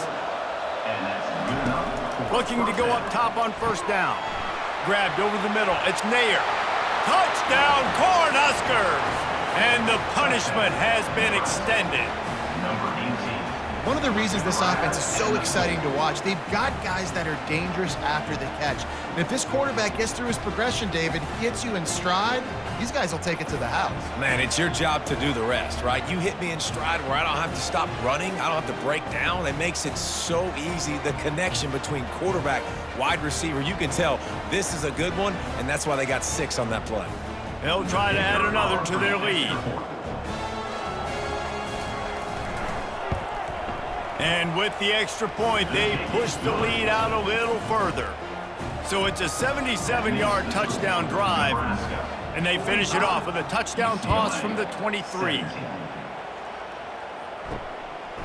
Looking to go up top on 1st down. Grabbed over the middle. It's Nair. Touchdown, Cornhuskers! And the punishment has been extended. Number 18. One of the reasons this offense is so exciting to watch, they've got guys that are dangerous after the catch. And if this quarterback gets through his progression, David, he hits you in stride, these guys will take it to the house. Man, it's your job to do the rest, right? You hit me in stride where I don't have to stop running. I don't have to break down. It makes it so easy. The connection between quarterback, wide receiver, you can tell this is a good one, and that's why they got 6 on that play. They'll try to add another to their lead. And with the extra point, they push the lead out a little further. So it's a 77-yard touchdown drive, and they finish it off with a touchdown toss from the 23.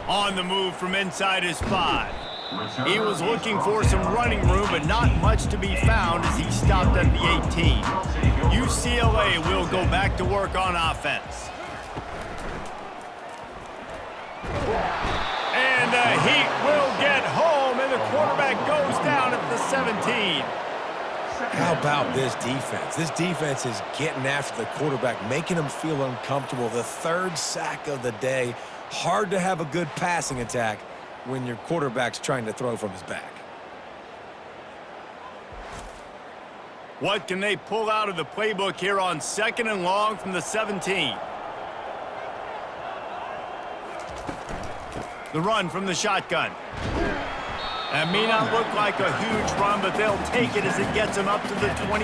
On the move from inside his 5. He was looking for some running room, but not much to be found as he stopped at the 18. UCLA will go back to work on offense. And the Heat will get home, and the quarterback goes down at the 17. How about this defense? This defense is getting after the quarterback, making him feel uncomfortable. The 3rd sack of the day. Hard to have a good passing attack when your quarterback's trying to throw from his back. What can they pull out of the playbook here on 2nd and long from the 17? The run from the shotgun. That may not look like a huge run, but they'll take it as it gets them up to the 24.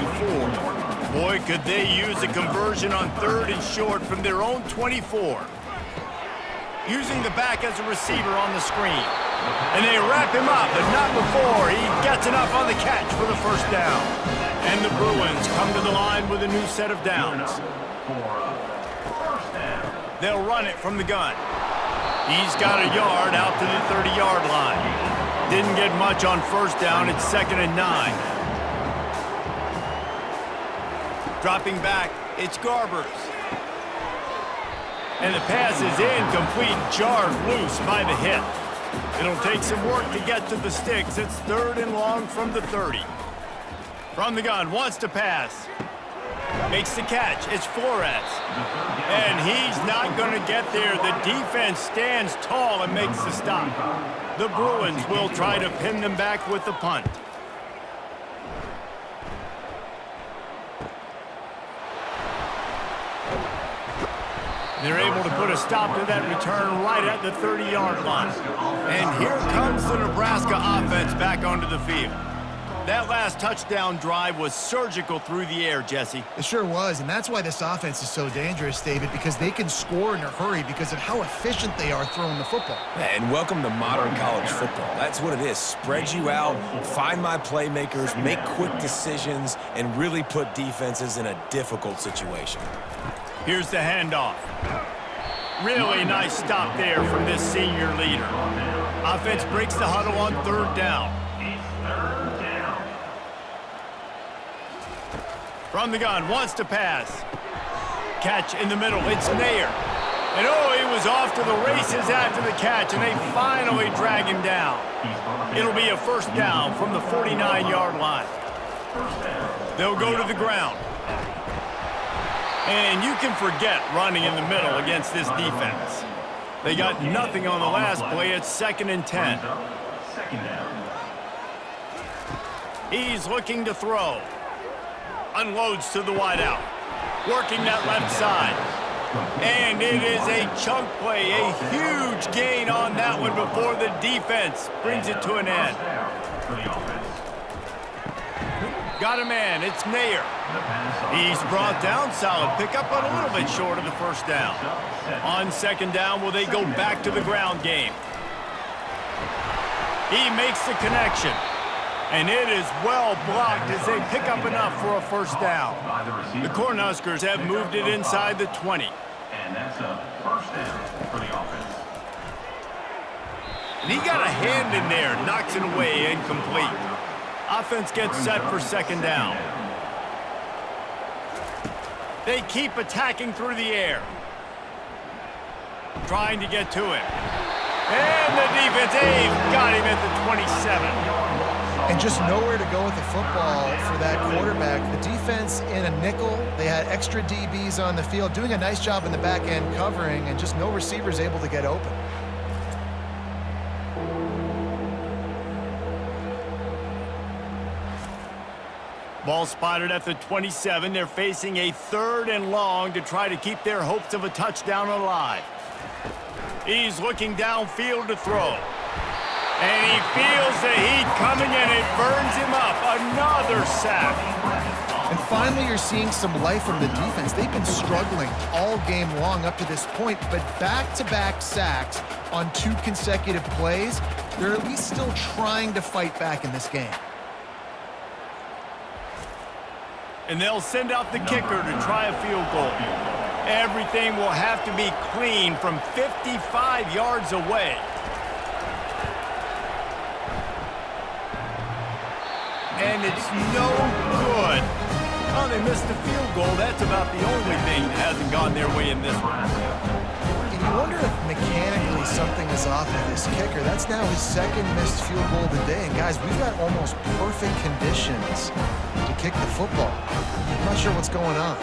Boy, could they use a conversion on 3rd and short from their own 24. Using the back as a receiver on the screen. And they wrap him up, but not before he gets enough on the catch for the 1st down. And the Bruins come to the line with a new set of downs. They'll run it from the gun. He's got a yard out to the 30-yard line. Didn't get much on 1st down. It's 2nd and 9. Dropping back, it's Garbers. And the pass is incomplete, jarred loose by the hit. It'll take some work to get to the sticks. It's 3rd and long from the 30. From the gun, wants to pass. Makes the catch. It's Flores. And he's not going to get there. The defense stands tall and makes the stop. The Bruins will try to pin them back with the punt. They're able to put a stop to that return right at the 30-yard line. And here comes the Nebraska offense back onto the field. That last touchdown drive was surgical through the air, Jesse. It sure was, and that's why this offense is so dangerous, David, because they can score in a hurry because of how efficient they are throwing the football. And welcome to modern college football. That's what it is. Spread you out, find my playmakers, make quick decisions, and really put defenses in a difficult situation. Here's the handoff. Really nice stop there from this senior leader. Offense breaks the huddle on 3rd down. From the gun, wants to pass. Catch in the middle, it's Nair. And oh, he was off to the races after the catch, and they finally drag him down. It'll be a 1st down from the 49-yard line. They'll go to the ground. And you can forget running in the middle against this defense. They got nothing on the last play. It's 2nd and 10. He's looking to throw. Unloads to the wideout. Working that left side. And it is a chunk play. A huge gain on that one before the defense brings it to an end. Got a man. It's Nair. The pass He's brought down. Solid pickup, but a little bit short of the first down. On second down, will they go back to the ground game? He makes the connection. And it is well blocked as they pick up enough for a first down. The Cornhuskers have moved it inside the 20. And that's a first down for the offense. And he got a hand in there, knocks it away, incomplete. Offense gets set for second down. They keep attacking through the air. Trying to get to him. And the defense, got him at the 27. And just nowhere to go with the football for that quarterback. The defense in a nickel, they had extra DBs on the field, doing a nice job in the back end covering, and just no receivers able to get open. Ball spotted at the 27. They're facing a 3rd and long to try to keep their hopes of a touchdown alive. He's looking downfield to throw. And he feels the heat coming, and it burns him up. Another sack. And finally, you're seeing some life from the defense. They've been struggling all game long up to this point, but back-to-back sacks on 2 consecutive plays, they're at least still trying to fight back in this game. And they'll send out the kicker to try a field goal. Everything will have to be clean from 55 yards away. And it's no good. Oh, they missed the field goal. That's about the only thing that hasn't gone their way in this one. And you wonder if mechanically something is off of this kicker. That's now his 2nd missed field goal of the day. And guys, we've got almost perfect conditions to kick the football. I'm not sure what's going on.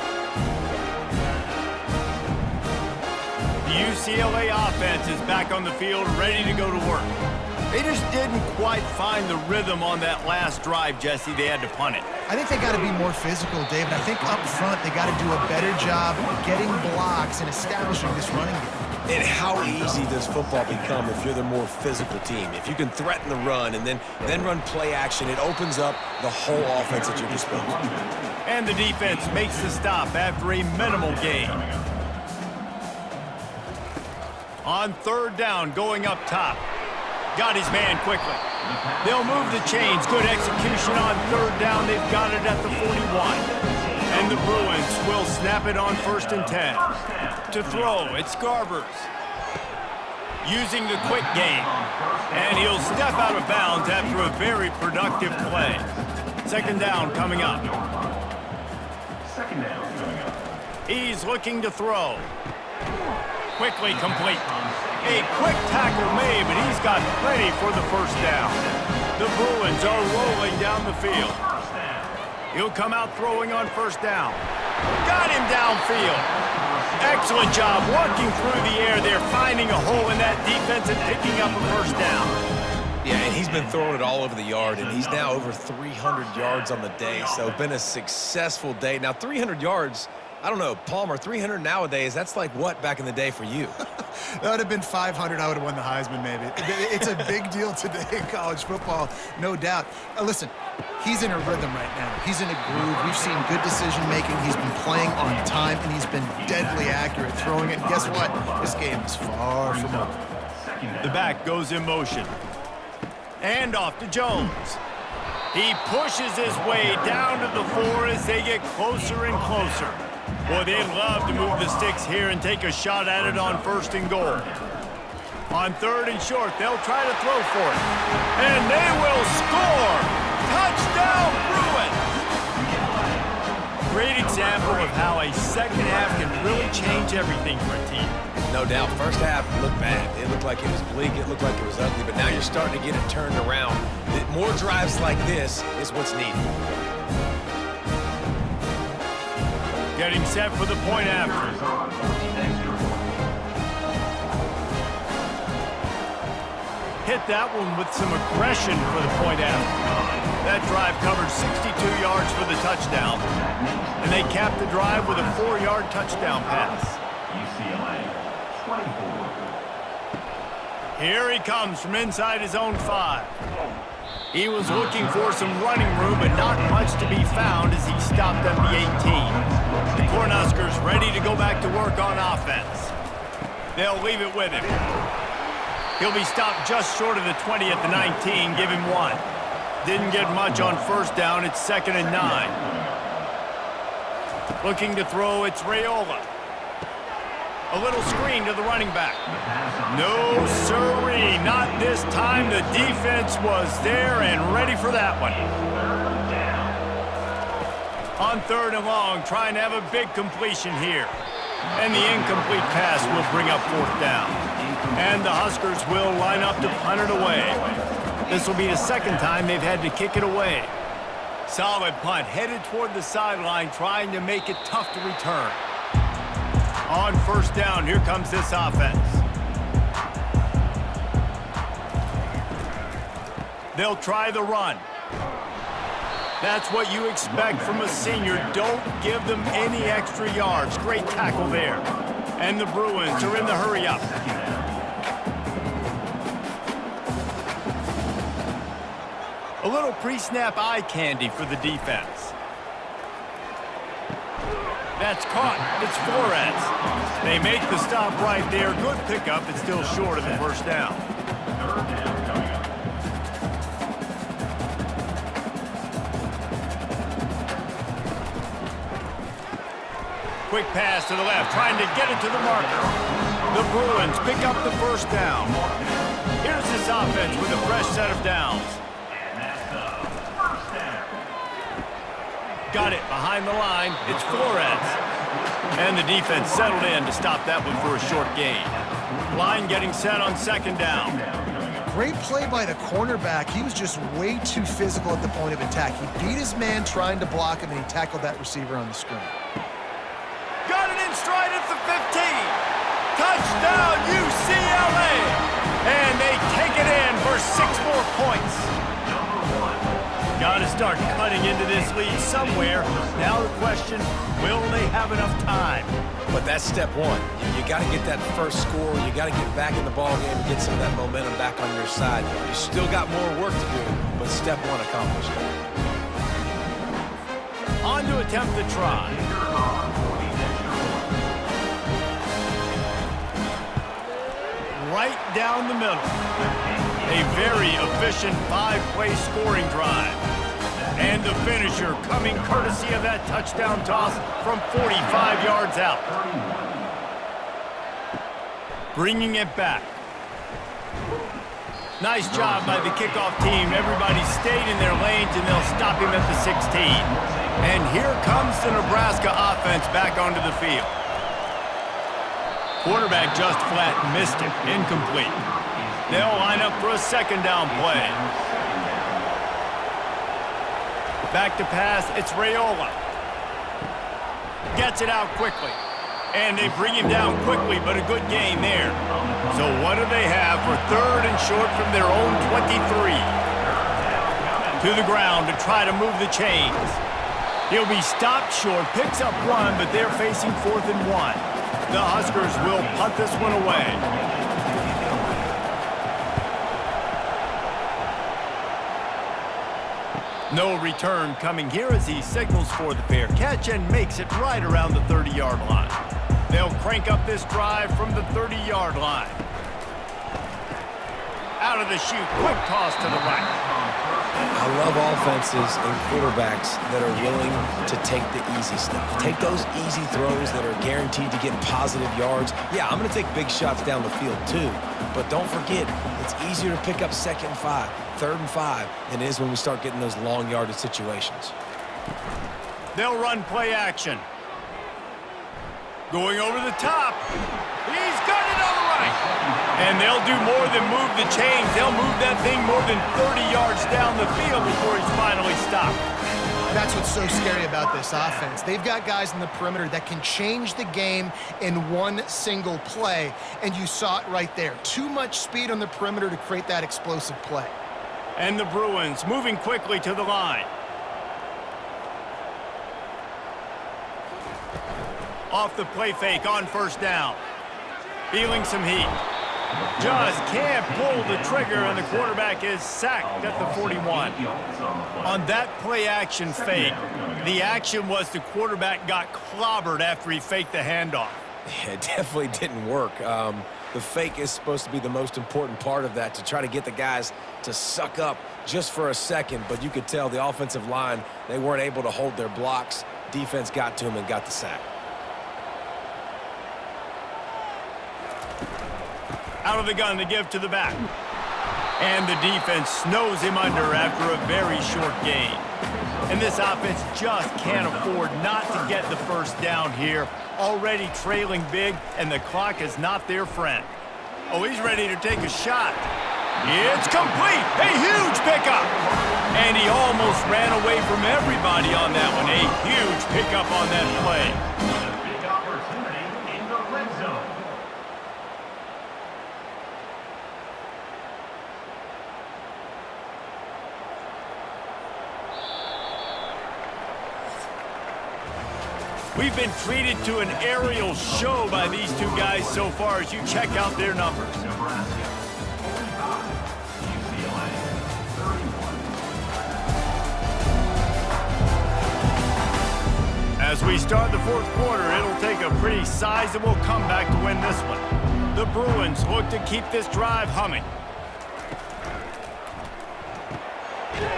The UCLA offense is back on the field, ready to go to work. They just didn't quite find the rhythm on that last drive, Jesse. They had to punt it. I think they got to be more physical, David. I think up front they got to do a better job getting blocks and establishing this running game. And how easy does football become if you're the more physical team? If you can threaten the run and then run play action, it opens up the whole offense at your disposal. And the defense makes the stop after a minimal gain. On 3rd down, going up top. Got his man quickly. They'll move the chains. Good execution on 3rd down. They've got it at the 41. And the Bruins will snap it on 1st and 10. To throw, it's Garbers. Using the quick game. And he'll step out of bounds after a very productive play. 2nd down coming up. Second down coming up. He's looking to throw. Quickly complete. A quick tackle made, but he's got plenty for the first down. The Bruins are rolling down the field. He'll come out throwing on 1st down. Got him downfield. Excellent job working through the air. They're finding a hole in that defense and picking up a 1st down. Yeah, and he's been throwing it all over the yard, and he's now over 300 yards on the day, so been a successful day. Now, 300 yards, I don't know, Palmer, 300 nowadays, that's like what back in the day for you? That would have been 500. I would have won the Heisman, maybe. It's a big deal today in college football, no doubt. Listen, he's in a rhythm right now. He's in a groove. We've seen good decision-making. He's been playing on time, and he's been deadly accurate throwing it. And guess what? This game is far from over. The back goes in motion. And off to Jones. He pushes his way down to the 4 as they get closer and closer. Boy, they'd love to move the sticks here and take a shot at it on 1st and goal. On 3rd and short, they'll try to throw for it. And they will score! Touchdown, Bruins! Great example of how a second half can really change everything for a team. No doubt. First half looked bad. It looked like it was bleak. It looked like it was ugly. But now you're starting to get it turned around. More drives like this is what's needed. Getting set for the point after. Hit that one with some aggression for the point after. That drive covered 62 yards for the touchdown. And they capped the drive with a 4-yard touchdown pass. UCLA 24. Here he comes from inside his own 5. He was looking for some running room, but not much to be found as he stopped at the 18. The Cornhuskers ready to go back to work on offense. They'll leave it with him. He'll be stopped just short of the 20 at the 19, give him 1. Didn't get much on first down, it's 2nd and 9. Looking to throw, it's Raiola. A little screen to the running back. No, sirree, not this time. The defense was there and ready for that one. On 3rd and long, trying to have a big completion here. And the incomplete pass will bring up 4th down. And the Huskers will line up to punt it away. This will be the 2nd time they've had to kick it away. Solid punt, headed toward the sideline, trying to make it tough to return. On 1st down, here comes this offense. They'll try the run. That's what you expect from a senior. Don't give them any extra yards. Great tackle there. And the Bruins are in the hurry-up. A little pre-snap eye candy for the defense. That's caught. It's Flores. They make the stop right there. Good pickup. It's still short of the 1st down. Quick pass to the left, trying to get it to the marker. The Bruins pick up the 1st down. Here's this offense with a fresh set of downs. Got it behind the line. It's Flores. And the defense settled in to stop that one for a short gain. Line getting set on 2nd down. Great play by the cornerback. He was just way too physical at the point of attack. He beat his man trying to block him, and he tackled that receiver on the screen. Got it in stride at the 15. Touchdown, UCLA. And they take it in for 6 more points. Got to start cutting into this lead somewhere. Now the question, will they have enough time? But that's step 1. You got to get that first score. You got to get back in the ball game and get some of that momentum back on your side. You still got more work to do, but step 1 accomplished. On to attempt the try. Right down the middle. A very efficient 5-play scoring drive. And the finisher coming courtesy of that touchdown toss from 45 yards out. Bringing it back. Nice job by the kickoff team. Everybody stayed in their lanes, and they'll stop him at the 16. And here comes the Nebraska offense back onto the field. Quarterback just flat missed it. Incomplete. They'll line up for a 2nd down play. Back to pass, it's Raiola. Gets it out quickly. And they bring him down quickly, but a good gain there. So what do they have for 3rd and short from their own 23? To the ground to try to move the chains. He'll be stopped short, picks up 1, but they're facing 4th and 1. The Huskers will punt this one away. No return coming here as he signals for the fair catch and makes it right around the 30-yard line. They'll crank up this drive from the 30-yard line. Out of the chute, quick toss to the right. I love offenses and quarterbacks that are willing to take the easy stuff. Take those easy throws that are guaranteed to get positive yards. Yeah, I'm going to take big shots down the field too. But don't forget, it's easier to pick up 2nd and 5, 3rd and 5 than it is when we start getting those long yardage situations. They'll run play action. Going over the top. He's got it on the right. And they'll do more than move the chains. They'll move that thing more than 30 yards down the field before he's finally stopped. That's what's so scary about this offense. They've got guys in the perimeter that can change the game in one single play, and you saw it right there. Too much speed on the perimeter to create that explosive play. And the Bruins moving quickly to the line. Off the play fake on 1st down. Feeling some heat. Just can't pull the trigger, and the quarterback is sacked at the 41. On that play-action fake, the action was the quarterback got clobbered after he faked the handoff. It definitely didn't work. The fake is supposed to be the most important part of that, to try to get the guys to suck up just for a second. But you could tell the offensive line, they weren't able to hold their blocks. Defense got to him and got the sack. Out of the gun to give to the back. And the defense snows him under after a very short gain. And this offense just can't afford not to get the first down here. Already trailing big, and the clock is not their friend. Oh, he's ready to take a shot. It's complete. A huge pickup. And he almost ran away from everybody on that one. A huge pickup on that play. Big opportunity in the red zone. We've been treated to an aerial show by these two guys so far as you check out their numbers. Nebraska, 45. UCLA, 31. As we start the fourth quarter, it'll take a pretty sizable comeback to win this one. The Bruins look to keep this drive humming.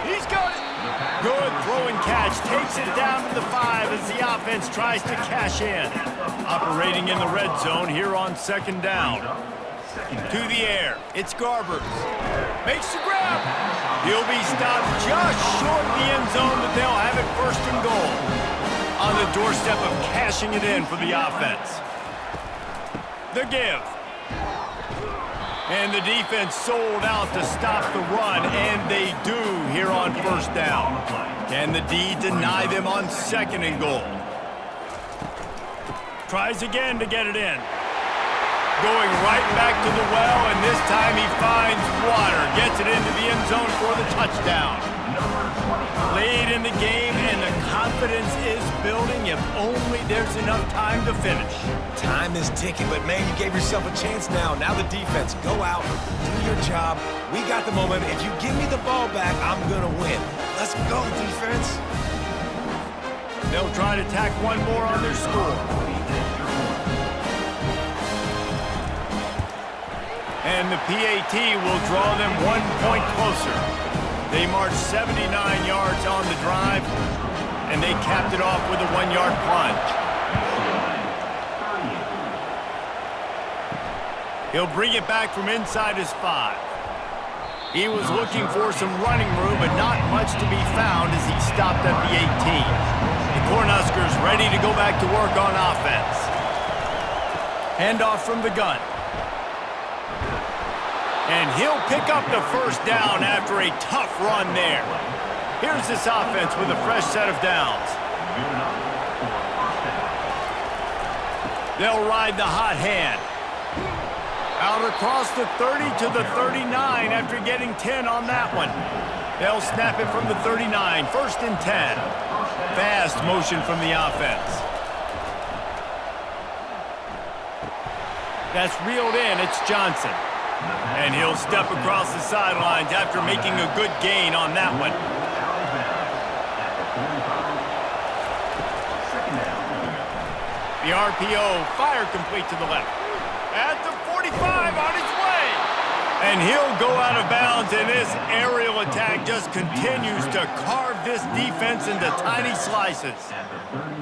He's got it. Good throwing catch. Takes it down to the 5 as the offense tries to cash in. Operating in the red zone here on second down. To the air. It's Garbers. Makes the grab. He'll be stopped just short of the end zone, but they'll have it first and goal. On the doorstep of cashing it in for the offense. The give. And the defense sold out to stop the run, and they do here on first down. Can the D deny them on second and goal? Tries again to get it in. Going right back to the well, and this time he finds water. Gets it into the end zone for the touchdown. Late in the game, and the confidence is building if only there's enough time to finish. Time is ticking, but man, you gave yourself a chance now. Now the defense, go out, do your job. We got the momentum. If you give me the ball back, I'm going to win. Let's go, defense. They'll try to tack one more on their score. And the PAT will draw them 1 point closer. They marched 79 yards on the drive, and they capped it off with a 1-yard plunge. He'll bring it back from inside his 5. He was looking for some running room, but not much to be found as he stopped at the 18. The Cornhuskers ready to go back to work on offense. Handoff from the gun. And he'll pick up the first down after a tough run there. Here's this offense with a fresh set of downs. They'll ride the hot hand. Out across the 30 to the 39 after getting 10 on that one. They'll snap it from the 39, first and 10. Fast motion from the offense. That's reeled in, it's Johnson. And he'll step across the sidelines after making a good gain on that one. The RPO, fire complete to the left. At the 45, on his way. And he'll go out of bounds, and this aerial attack just continues to carve this defense into tiny slices.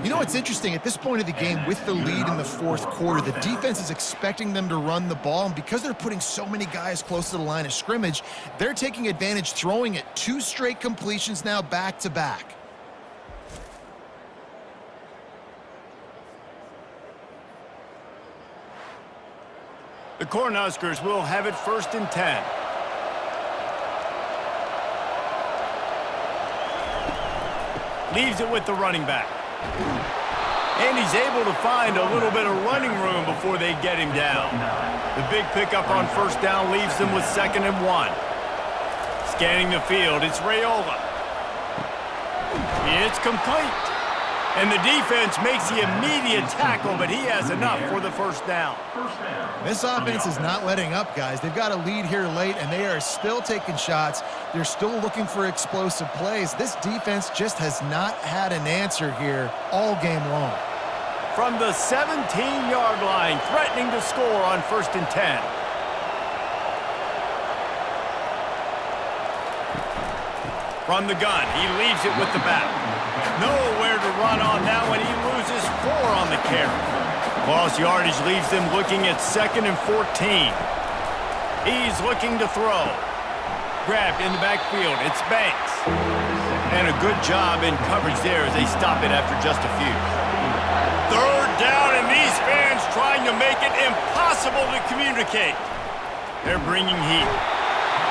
You know what's interesting? At this point of the game, with the lead in the fourth quarter, the defense is expecting them to run the ball, and because they're putting so many guys close to the line of scrimmage, they're taking advantage, throwing it 2 straight completions now back-to-back. The Cornhuskers will have it first and 10. Leaves it with the running back. And he's able to find a little bit of running room before they get him down. The big pickup on first down leaves them with 2nd and 1. Scanning the field, it's Raiola. It's complete. And the defense makes the immediate tackle, but he has enough for the first down. This offense is not letting up, guys. They've got a lead here late, and they are still taking shots. They're still looking for explosive plays. This defense just has not had an answer here all game long. From the 17-yard line, threatening to score on 1st and 10. From the gun, he leaves it with the back. Nowhere to run on that one. He loses 4 on the carry. Lost yardage leaves them looking at 2nd and 14. He's looking to throw. Grabbed in the backfield. It's Banks. And a good job in coverage there as they stop it after just a few. 3rd down, and these fans trying to make it impossible to communicate. They're bringing heat.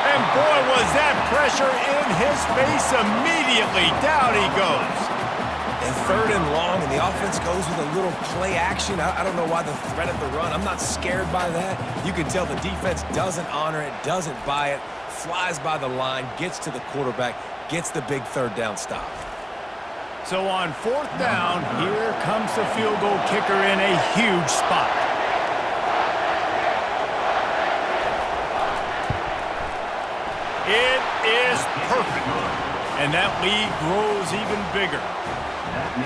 And boy, was that pressure in his face immediately. Down he goes. And 3rd and long, and the offense goes with a little play action. I don't know why the threat of the run. I'm not scared by that. You can tell the defense doesn't honor it, doesn't buy it, flies by the line, gets to the quarterback, gets the big 3rd down stop. So on 4th down, here comes the field goal kicker in a huge spot. It is perfect. And that lead grows even bigger.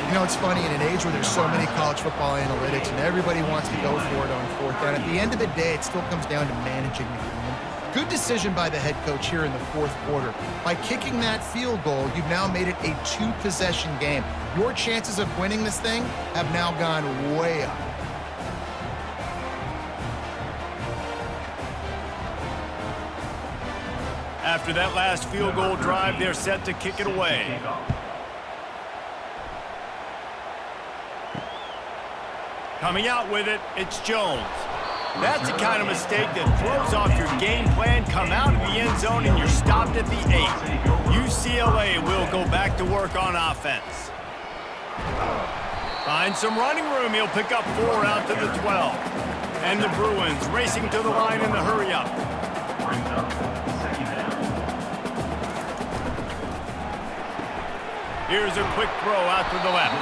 You know, it's funny, in an age where there's so many college football analytics and everybody wants to go for it on 4th down, at the end of the day, it still comes down to managing the game. Good decision by the head coach here in the 4th quarter. By kicking that field goal, you've now made it a 2-possession game. Your chances of winning this thing have now gone way up. After that last field goal drive, they're set to kick it away. Coming out with it, it's Jones. That's the kind of mistake that throws off your game plan. Come out of the end zone and you're stopped at the 8. UCLA will go back to work on offense. Finds some running room. He'll pick up 4 out to the 12. And the Bruins racing to the line in the hurry-up. Here's a quick throw out to the left.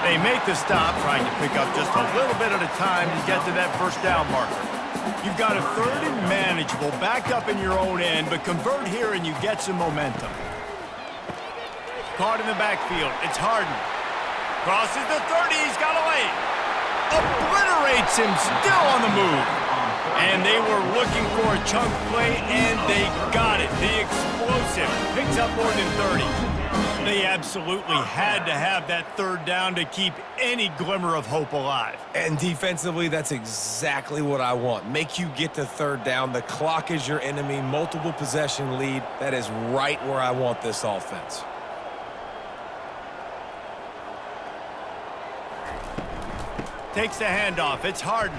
They make the stop, trying to pick up just a little bit at a time to get to that 1st down marker. You've got a 3rd and manageable, backed up in your own end, but convert here and you get some momentum. Caught in the backfield. It's Harden. Crosses the 30. He's got a lane. Obliterates him, still on the move. And they were looking for a chunk play, and they got it. The explosive picks up more than 30. They absolutely had to have that 3rd down to keep any glimmer of hope alive. And defensively, that's exactly what I want. Make you get to 3rd down. The clock is your enemy. Multiple possession lead. That is right where I want this offense. Takes the handoff. It's Harden.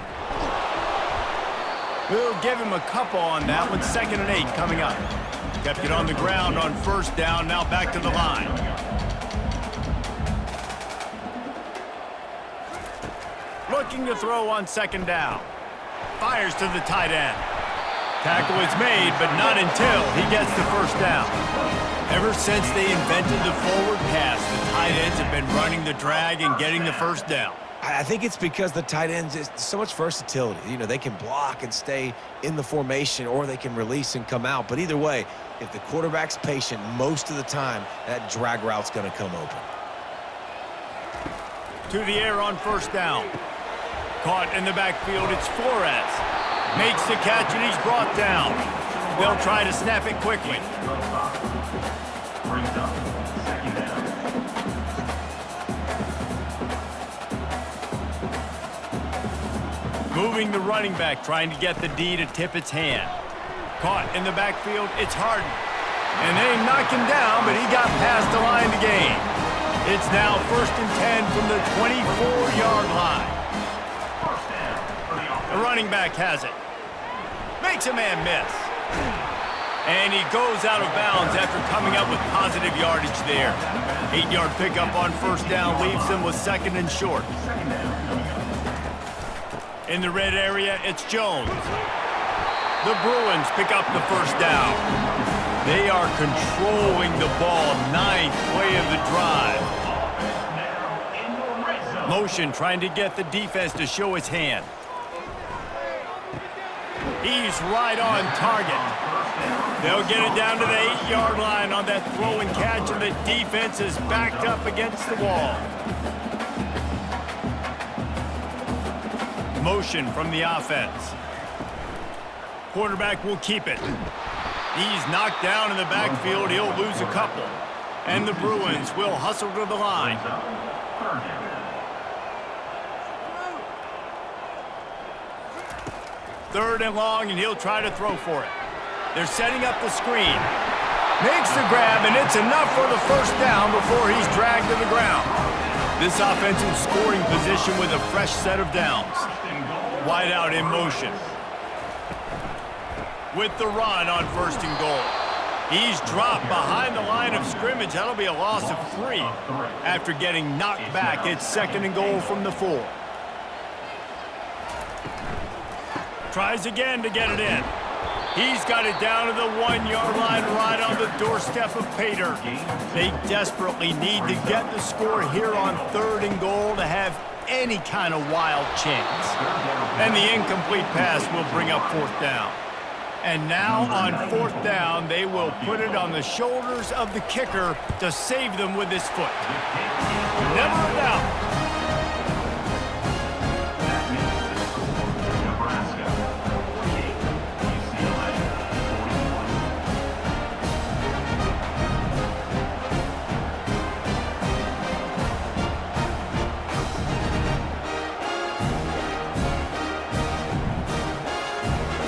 We'll give him a couple on that one. 2nd and 8 coming up. Kept it on the ground on 1st down. Now back to the line. Looking to throw on 2nd down. Fires to the tight end. Tackle is made, but not until he gets the 1st down. Ever since they invented the forward pass, the tight ends have been running the drag and getting the 1st down. I think it's because the tight ends is so much versatility. You know, they can block and stay in the formation, or they can release and come out. But either way, if the quarterback's patient most of the time, that drag route's going to come open. To the air on 1st down. Caught in the backfield, it's Flores. Makes the catch, and he's brought down. They'll try to snap it quickly. Brings up 2nd down. Moving the running back, trying to get the D to tip its hand. Caught in the backfield, it's Harden. And they knock him down, but he got past the line to gain. It's now 1st and 10 from the 24-yard line. The running back has it. Makes a man miss. And he goes out of bounds after coming up with positive yardage there. 8-yard pickup on 1st down leaves them with 2nd and short. In the red area, it's Jones. The Bruins pick up the 1st down. They are controlling the ball. 9th play of the drive. Motion trying to get the defense to show his hand. He's right on target. They'll get it down to the 8-yard line on that throw and catch, and the defense is backed up against the wall. Motion from the offense. Quarterback will keep it. He's knocked down in the backfield. He'll lose a couple. And the Bruins will hustle to the line. Third and long, and he'll try to throw for it. They're setting up the screen. Makes the grab, and it's enough for the first down before he's dragged to the ground. This offensive scoring position with a fresh set of downs. Wide out in motion. With the run on 1st and goal. He's dropped behind the line of scrimmage. That'll be a loss of 3. After getting knocked back, it's 2nd and goal from the 4. Tries again to get it in. He's got it down to the 1-yard line right on the doorstep of Pater. They desperately need to get the score here on 3rd and goal to have any kind of wild chance. And the incomplete pass will bring up 4th down. And now on 4th down, they will put it on the shoulders of the kicker to save them with his foot. Never a doubt. Nebraska, 48, UCLA, 41.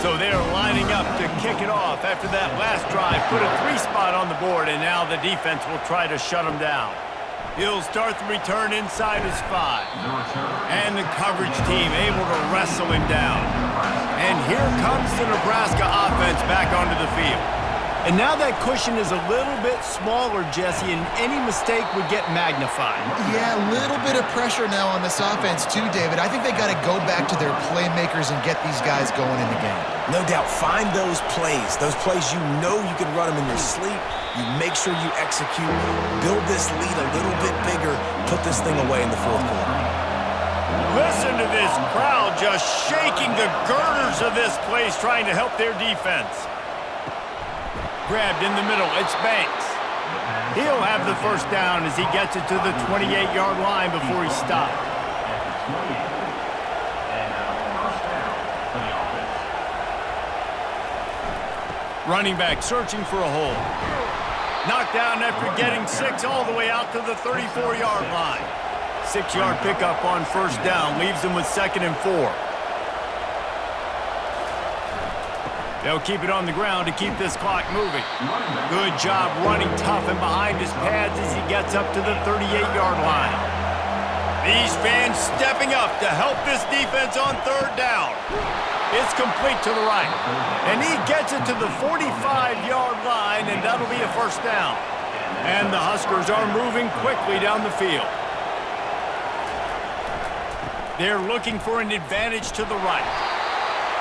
So they're lining up to kick it off after that last drive. Put a 3 spot on the board, and now the defense will try to shut them down. He'll start the return inside his 5. And the coverage team able to wrestle him down. And here comes the Nebraska offense back onto the field. And now that cushion is a little bit smaller, Jesse, and any mistake would get magnified. Yeah, a little bit of pressure now on this offense too, David. I think they got to go back to their playmakers and get these guys going in the game. No doubt. Find those plays you know you can run them in your sleep. You make sure you execute. Build this lead a little bit bigger. Put this thing away in the 4th quarter. Listen to this crowd just shaking the girders of this place trying to help their defense. Grabbed in the middle, it's Banks. He'll have the first down as he gets it to the 28-yard line before he stopped. Running back searching for a hole. Knocked down after getting 6 all the way out to the 34-yard line. 6-yard pickup on 1st down leaves him with 2nd and 4. They'll keep it on the ground to keep this clock moving. Good job running tough and behind his pads as he gets up to the 38-yard line. These fans stepping up to help this defense on 3rd down. It's complete to the right. And he gets it to the 45-yard line, and that'll be a 1st down. And the Huskers are moving quickly down the field. They're looking for an advantage to the right.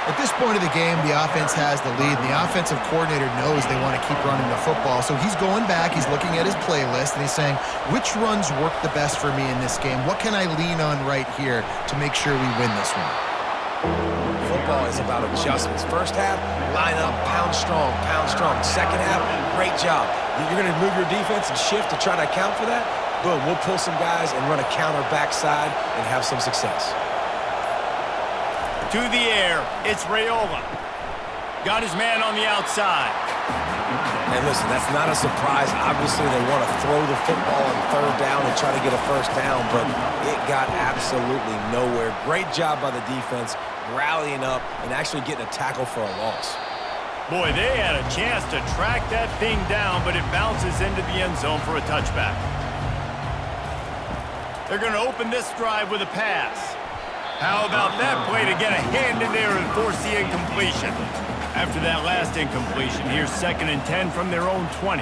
At this point of the game, the offense has the lead, and the offensive coordinator knows they want to keep running the football. So he's going back, he's looking at his playlist, and he's saying, which runs work the best for me in this game? What can I lean on right here to make sure we win this one? Football is about adjustments. 1st half, line up, pound strong, pound strong. 2nd half, great job. You're going to move your defense and shift to try to account for that? Boom, we'll pull some guys and run a counter backside and have some success. To the air, it's Raiola. Got his man on the outside. And listen, that's not a surprise. Obviously, they want to throw the football on 3rd down and try to get a 1st down, but it got absolutely nowhere. Great job by the defense, rallying up and actually getting a tackle for a loss. Boy, they had a chance to track that thing down, but it bounces into the end zone for a touchback. They're going to open this drive with a pass. How about that play to get a hand in there and force the incompletion? After that last incompletion, here's 2nd and 10 from their own 20.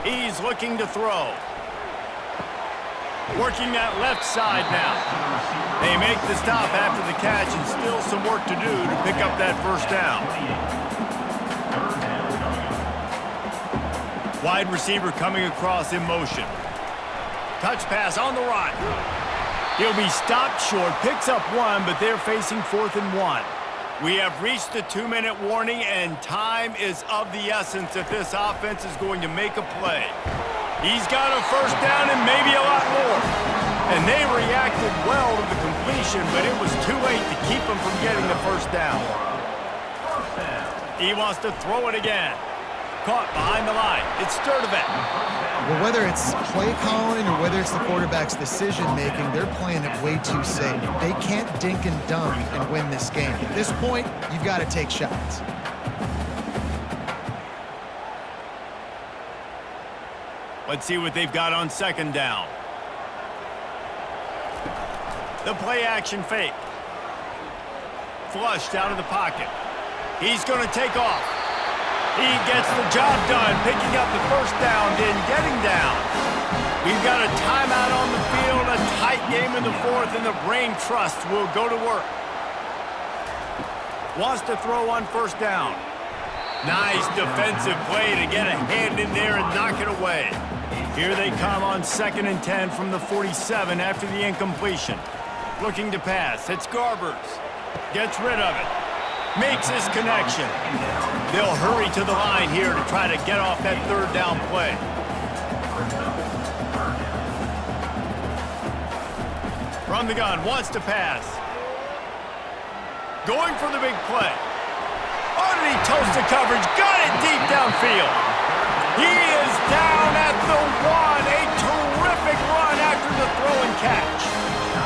He's looking to throw. Working that left side now. They make the stop after the catch, and still some work to do to pick up that 1st down. Wide receiver coming across in motion. Touch pass on the run. He'll be stopped short, picks up one, but they're facing 4th and 1. We have reached the 2-minute warning, and time is of the essence if this offense is going to make a play. He's got a first down and maybe a lot more. And they reacted well to the completion, but it was too late to keep him from getting the first down. He wants to throw it again. Caught behind the line. It's Sturdivant. Well, whether it's play calling or whether it's the quarterback's decision-making, they're playing it way too safe. They can't dink and dunk and win this game. At this point, you've got to take shots. Let's see what they've got on 2nd down. The play-action fake. Flushed out of the pocket. He's going to take off. He gets the job done, picking up the first down, then getting down. We've got a timeout on the field, a tight game in the 4th, and the Brain Trust will go to work. Wants to throw on 1st down. Nice defensive play to get a hand in there and knock it away. Here they come on 2nd and 10 from the 47 after the incompletion. Looking to pass. It's Garbers. Gets rid of it. Makes his connection. They'll hurry to the line here to try to get off that 3rd down play. From the gun, wants to pass. Going for the big play. Underneath toasted coverage, got it deep downfield. He is down at the 1. A terrific run after the throw and catch.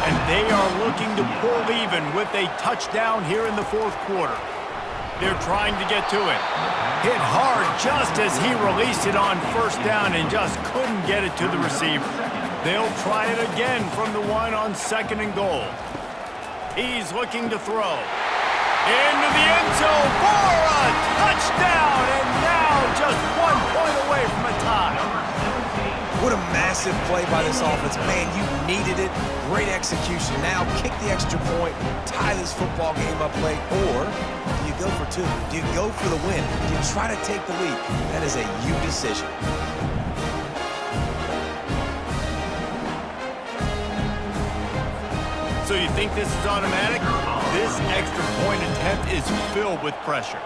And they are looking to pull even with a touchdown here in the 4th quarter. They're trying to get to it. Hit hard just as he released it on 1st down and just couldn't get it to the receiver. They'll try it again from the 1 on 2nd and goal. He's looking to throw. Into the end zone for a touchdown, and now just 1 point away from a tie. What a massive play by this offense. Man, you needed it. Great execution. Now kick the extra point, tie this football game up late, or do you go for 2? Do you go for the win? Do you try to take the lead? That is a you decision. So you think this is automatic? This extra point attempt is filled with pressure.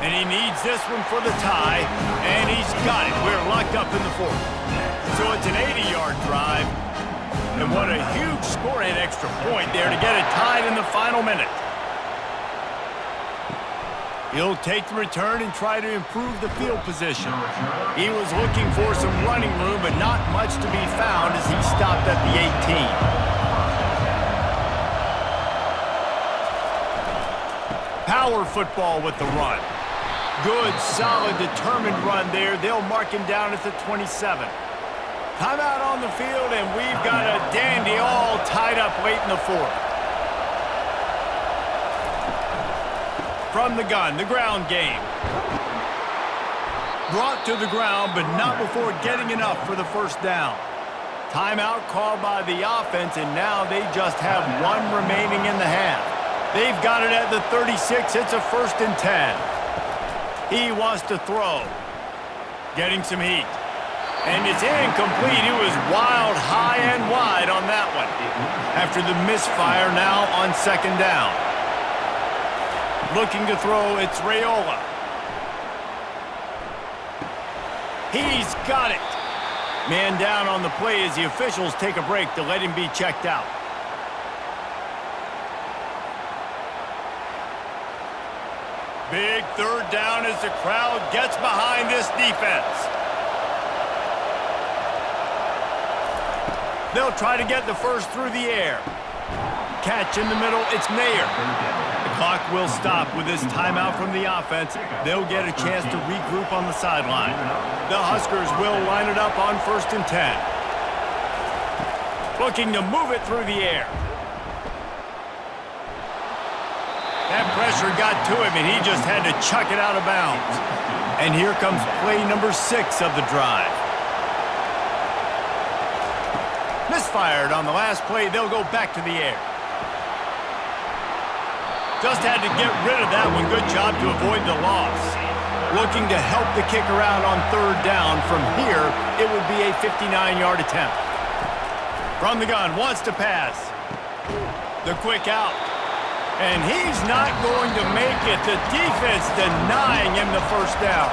And he needs this one for the tie, and he's got it. We're locked up in the 4th. So it's an 80-yard drive, and what a huge score and extra point there to get it tied in the final minute. He'll take the return and try to improve the field position. He was looking for some running room, but not much to be found as he stopped at the 18. Power football with the run. Good, solid, determined run there. They'll mark him down at the 27. Timeout on the field, and we've got a dandy all tied up late in the 4th. From the gun, the ground game. Brought to the ground, but not before getting enough for the 1st down. Timeout called by the offense, and now they just have 1 remaining in the half. They've got it at the 36. It's a 1st and 10. He wants to throw. Getting some heat. And it's incomplete. It was wild, high and wide on that one. After the misfire now on 2nd down. Looking to throw, it's Raiola. He's got it. Man down on the play as the officials take a break to let him be checked out. Big 3rd down as the crowd gets behind this defense. They'll try to get the first through the air. Catch in the middle, it's Nair. The clock will stop with this timeout from the offense. They'll get a chance to regroup on the sideline. The Huskers will line it up on 1st and 10. Looking to move it through the air. That pressure got to him, and he just had to chuck it out of bounds. And here comes play number 6 of the drive. Misfired on the last play. They'll go back to the air. Just had to get rid of that one. Good job to avoid the loss. looking to help the kicker out on third down. From here, it would be a 59-yard attempt. From the gun, wants to pass. The quick out. And he's not going to make it. The defense denying him the first down.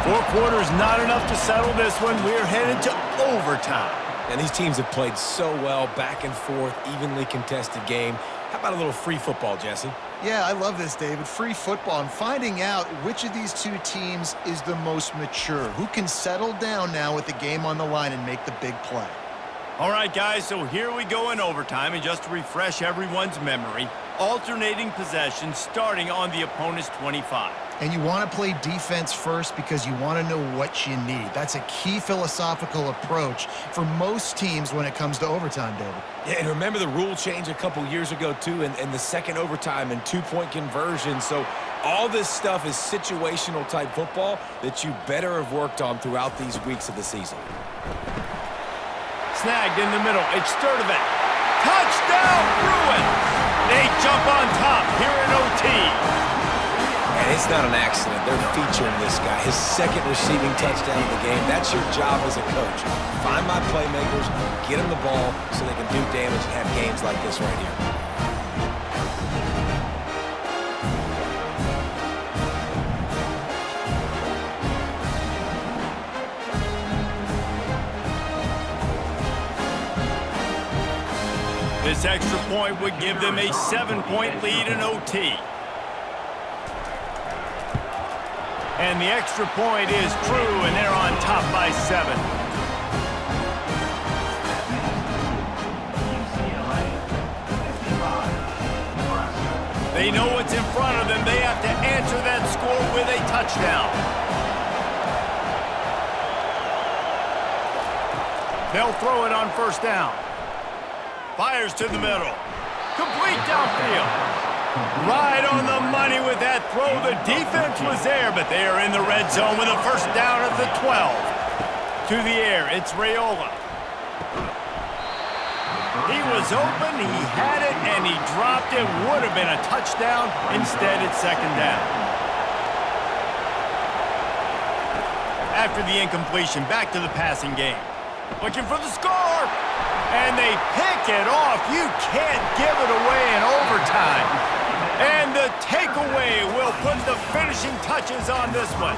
4 quarters, not enough to settle this one. We're headed to overtime. And these teams have played so well, back and forth, evenly contested game. How about a little free football, Jesse? Yeah, I love this, David. Free football and finding out which of these two teams is the most mature. Who can settle down now with the game on the line and make the big play? All right, guys, so here we go in overtime. And just to refresh everyone's memory, alternating possession starting on the opponent's 25. And you want to play defense first because you want to know what you need. That's a key philosophical approach for most teams when it comes to overtime, David. Yeah, and remember the rule change a couple years ago, too, and the second overtime and 2-point conversion. So all this stuff is situational type football that you better have worked on throughout these weeks of the season. Snagged in the middle. It's Sturdivant. Touchdown, Bruins! They jump on top here in OT. And it's not an accident. They're featuring this guy. His second receiving touchdown of the game. That's your job as a coach. Find my playmakers, get them the ball so they can do damage and have games like this right here. This extra point would give them a 7-point lead in OT. And the extra point is true, and they're on top by 7. UCLA 55, Nebraska. They know what's in front of them. They have to answer that score with a touchdown. They'll throw it on first down. Fires to the middle. Complete downfield. Right on the money with that throw. The defense was there, but they are in the red zone with a first down at the 12. To the air, it's Raiola. He was open, he had it, and he dropped it. Would have been a touchdown. Instead, it's second down. After the incompletion, back to the passing game. Looking for the score. And they pick it off. You can't give it away in overtime. And the takeaway will put the finishing touches on this one.